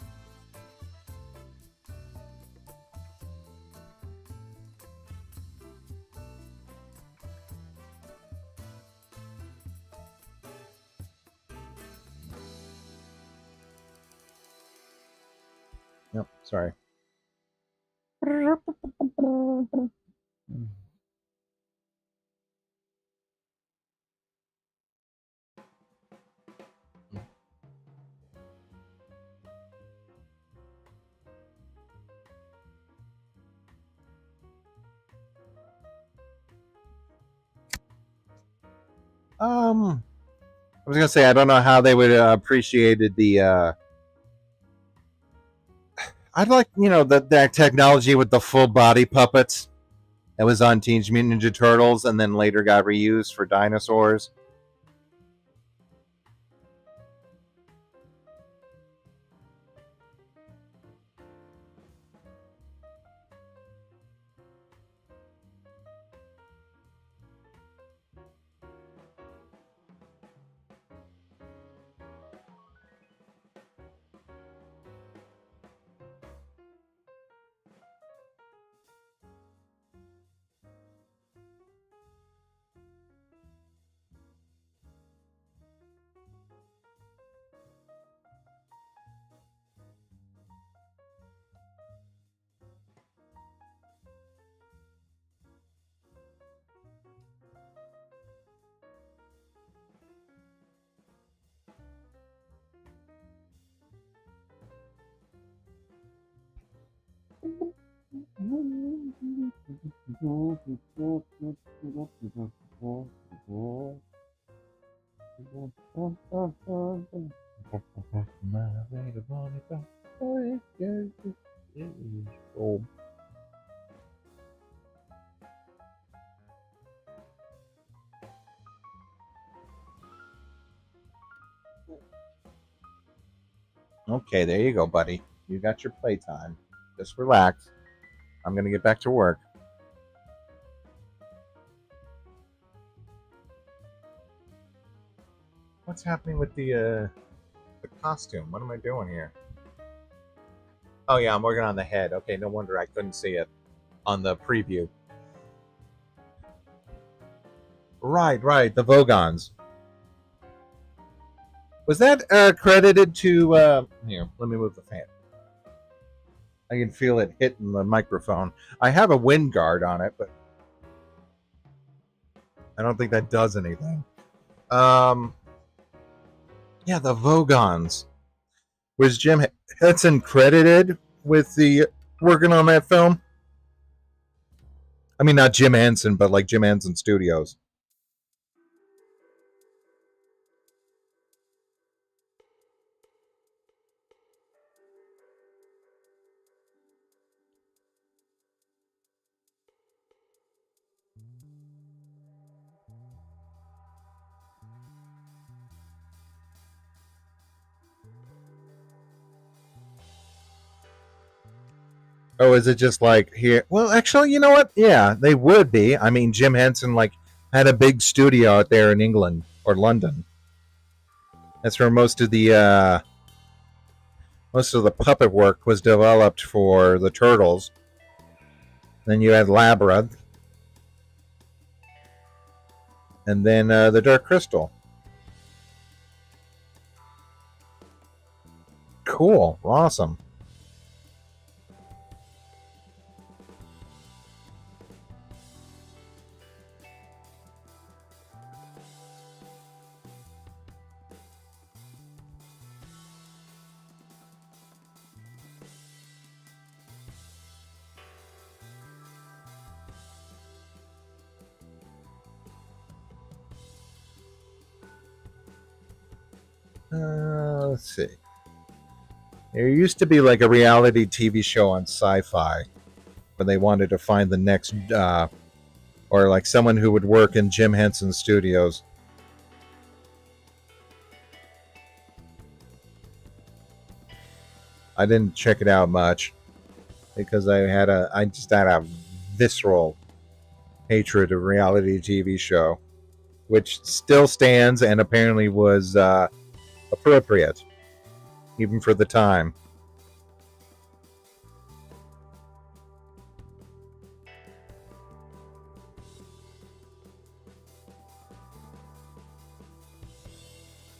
Yep, sorry. I was gonna say I don't know how they would appreciated the. I'd like that technology with the full body puppets that was on Teenage Mutant Ninja Turtles, and then later got reused for dinosaurs. Okay, there you go, buddy. You got your playtime. Just relax. I'm gonna get back to work. What's happening with the costume? What am I doing here? Oh yeah, I'm working on the head. Okay, no wonder I couldn't see it on the preview. Right, right. The Vogons. Was that credited to? Here, let me move the fan. I can feel it hitting the microphone. I have a wind guard on it, but I don't think that does anything. Um, yeah, the Vogons. Was Jim Henson credited with the working on that film? I mean, not Jim Henson, but like Jim Henson Studios. Oh, is it just like here? Well, actually, you know what? Yeah, they would be. I mean, Jim Henson like had a big studio out there in England or London. That's where most of the puppet work was developed for the Turtles. Then you had Labyrinth, and then the Dark Crystal. Cool, awesome. Let's see. There used to be like a reality TV show on Sci-Fi when they wanted to find the next, or like someone who would work in Jim Henson Studios. I didn't check it out much because I just had a visceral hatred of reality TV show, which still stands and apparently was appropriate even for the time.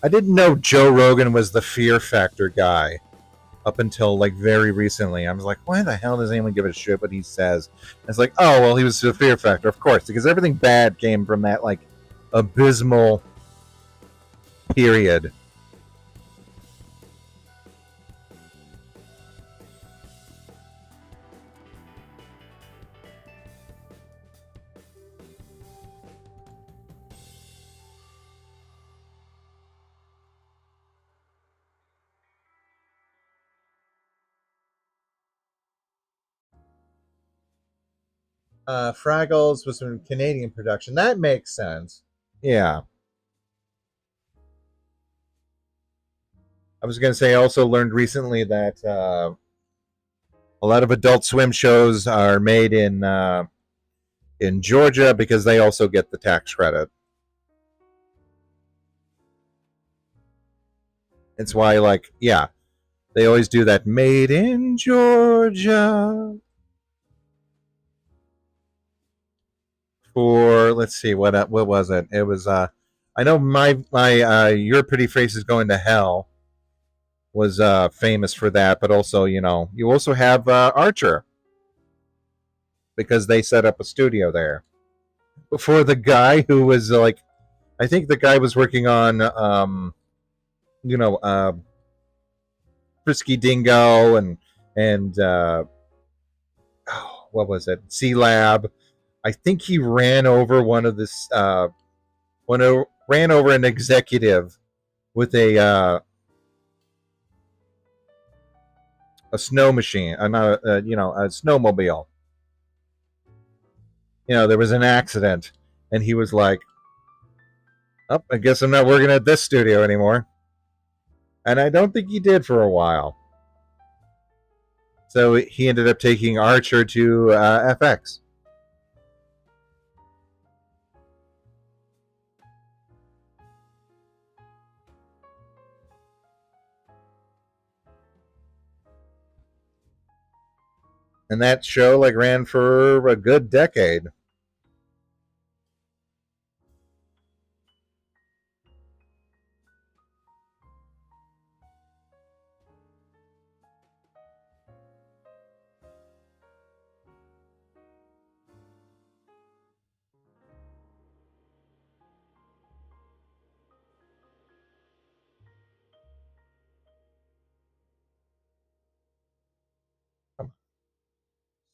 I didn't know Joe Rogan was the Fear Factor guy up until like very recently. I was like, why the hell does anyone give a shit what he says? And it's like, oh well, he was the Fear Factor, of course, because everything bad came from that like abysmal period. Fraggles was from Canadian production. That makes sense. Yeah. I was going to say, I also learned recently that a lot of Adult Swim shows are made in Georgia because they also get the tax credit. It's why, like, yeah, they always do that made in Georgia for, let's see, what was it? It was, I know my Your Pretty Face is Going to Hell was famous for that, but also, you also have Archer because they set up a studio there. For the guy who was like, I think the guy was working on, you know, Frisky Dingo and oh, what was it? C Lab. I think he ran over ran over an executive with a snow machine, not a, a snowmobile. There was an accident, and he was like, "Oh, I guess I'm not working at this studio anymore." And I don't think he did for a while. So he ended up taking Archer to FX. And that show like ran for a good decade.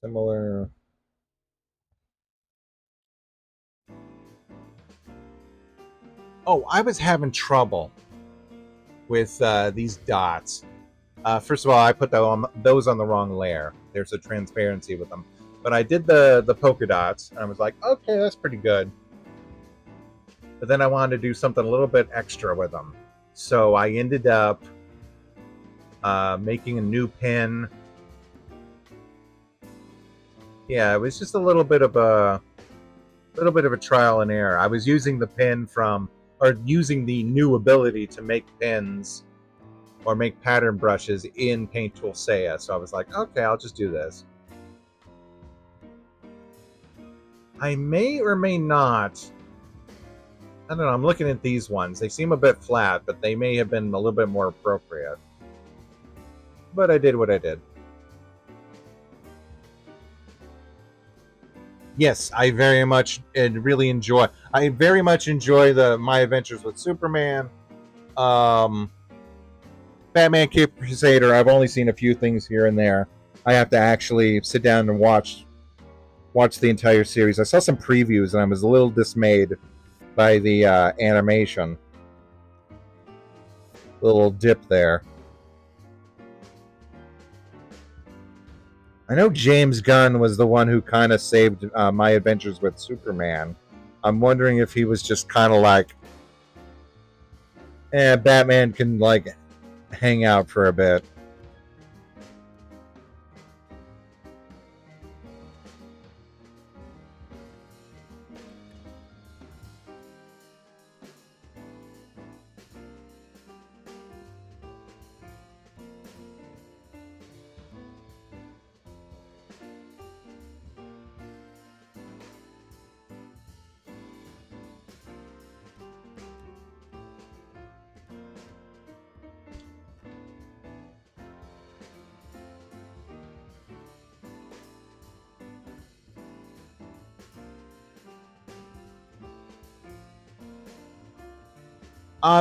Similar. Oh, I was having trouble with these dots. First of all, I put those on the wrong layer. There's a transparency with them. But I did the polka dots, and I was like, okay, that's pretty good. But then I wanted to do something a little bit extra with them. So I ended up making a new pin. Yeah, it was just a little bit of a trial and error. I was using the pin or using the new ability to make pins or make pattern brushes in Paint Tool Seiya. So I was like, okay, I'll just do this. I may or may not. I don't know. I'm looking at these ones. They seem a bit flat, but they may have been a little bit more appropriate. But I did what I did. Yes, I very much really enjoy. I very much enjoy My Adventures with Superman. Batman Cape Crusader. I've only seen a few things here and there. I have to actually sit down and watch the entire series. I saw some previews and I was a little dismayed by the animation. Little dip there. I know James Gunn was the one who kind of saved My Adventures with Superman. I'm wondering if he was just kind of like, Batman can like hang out for a bit.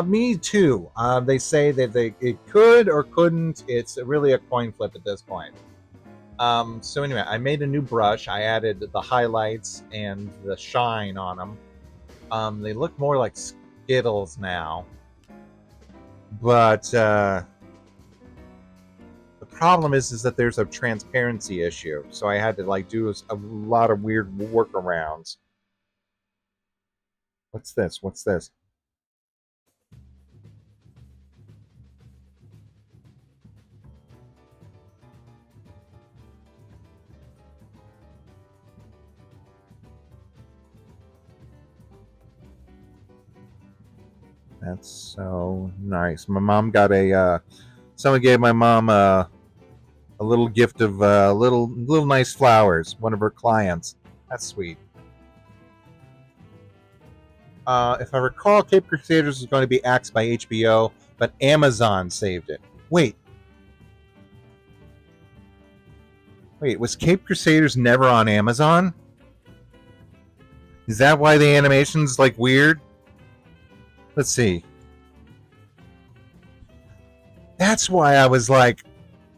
Me too. They say that it could or couldn't. It's really a coin flip at this point. So anyway, I made a new brush. I added the highlights and the shine on them. They look more like Skittles now. But the problem is that there's a transparency issue. So I had to like do a lot of weird workarounds. What's this? What's this? That's so nice. My mom got someone gave my mom a little gift of little nice flowers. One of her clients. That's sweet. If I recall, Cape Crusaders was going to be axed by HBO, but Amazon saved it. Wait, was Cape Crusaders never on Amazon? Is that why the animation's like weird? Let's see. That's why I was like,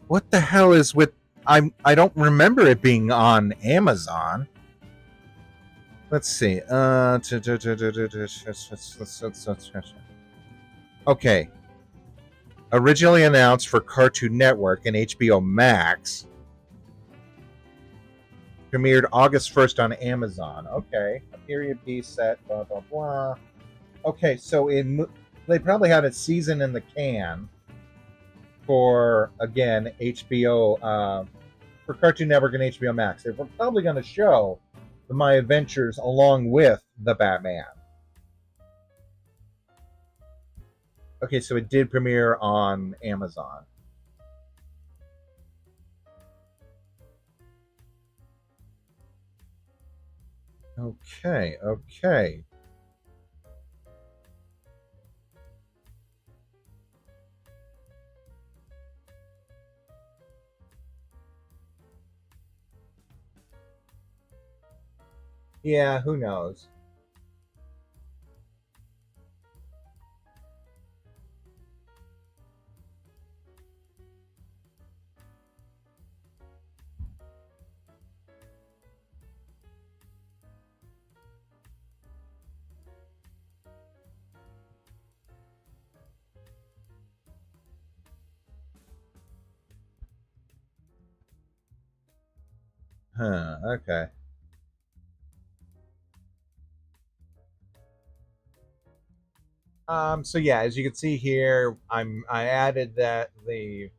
what the hell is with I don't remember it being on Amazon. Let's see. Okay. Originally announced for Cartoon Network and HBO Max. Premiered August 1st on Amazon. Okay. A period piece set, blah, blah, blah. Okay, so they probably had a season in the can. for, again, HBO, for Cartoon Network and HBO Max. They were probably going to show My Adventures along with the Batman. Okay, so it did premiere on Amazon. Okay. Yeah, who knows? Okay. So yeah, as you can see here, I added that the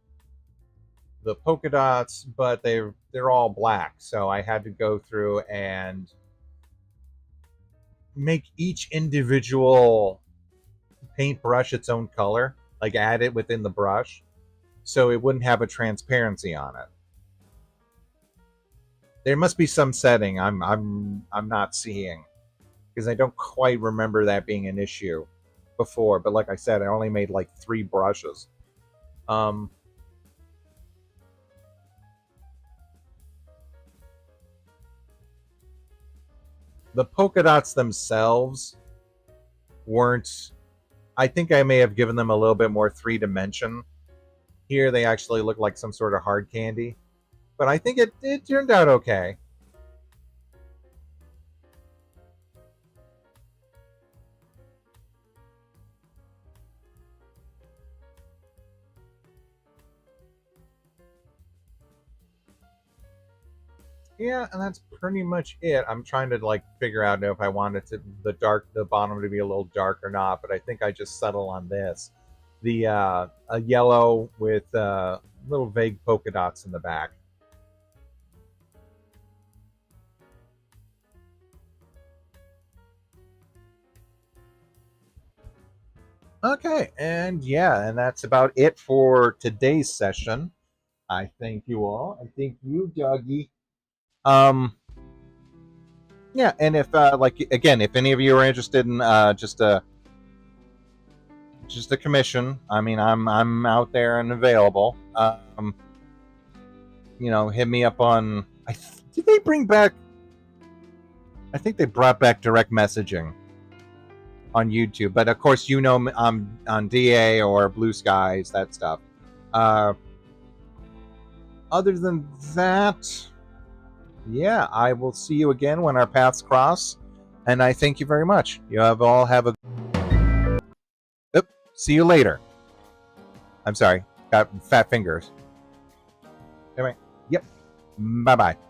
polka dots, but they're all black. So I had to go through and make each individual paintbrush its own color, like add it within the brush, so it wouldn't have a transparency on it. There must be some setting I'm not seeing, because I don't quite remember that being an issue before. But like I said, I only made like 3 brushes. Um, the polka dots themselves weren't. I think I may have given them a little bit more 3 dimension. Here they actually look like some sort of hard candy, but I think it turned out okay. Yeah, and that's pretty much it. I'm trying to like figure out if I wanted to the bottom to be a little dark or not, but I think I just settle on this. The a yellow with little vague polka dots in the back. Okay, and yeah, and that's about it for today's session. I thank you all. I thank you, Dougie. Um, yeah, and if like again, if any of you are interested in just a commission, I mean, I'm out there and available. Hit me up on. Did they bring back? I think they brought back direct messaging on YouTube, but of course, I'm on DA or Blue Skies, that stuff. Uh, Other than that, yeah, I will see you again when our paths cross, and I thank you very much. You all have a. Oop, see you later. I'm sorry, got fat fingers. Anyway, yep. Bye bye.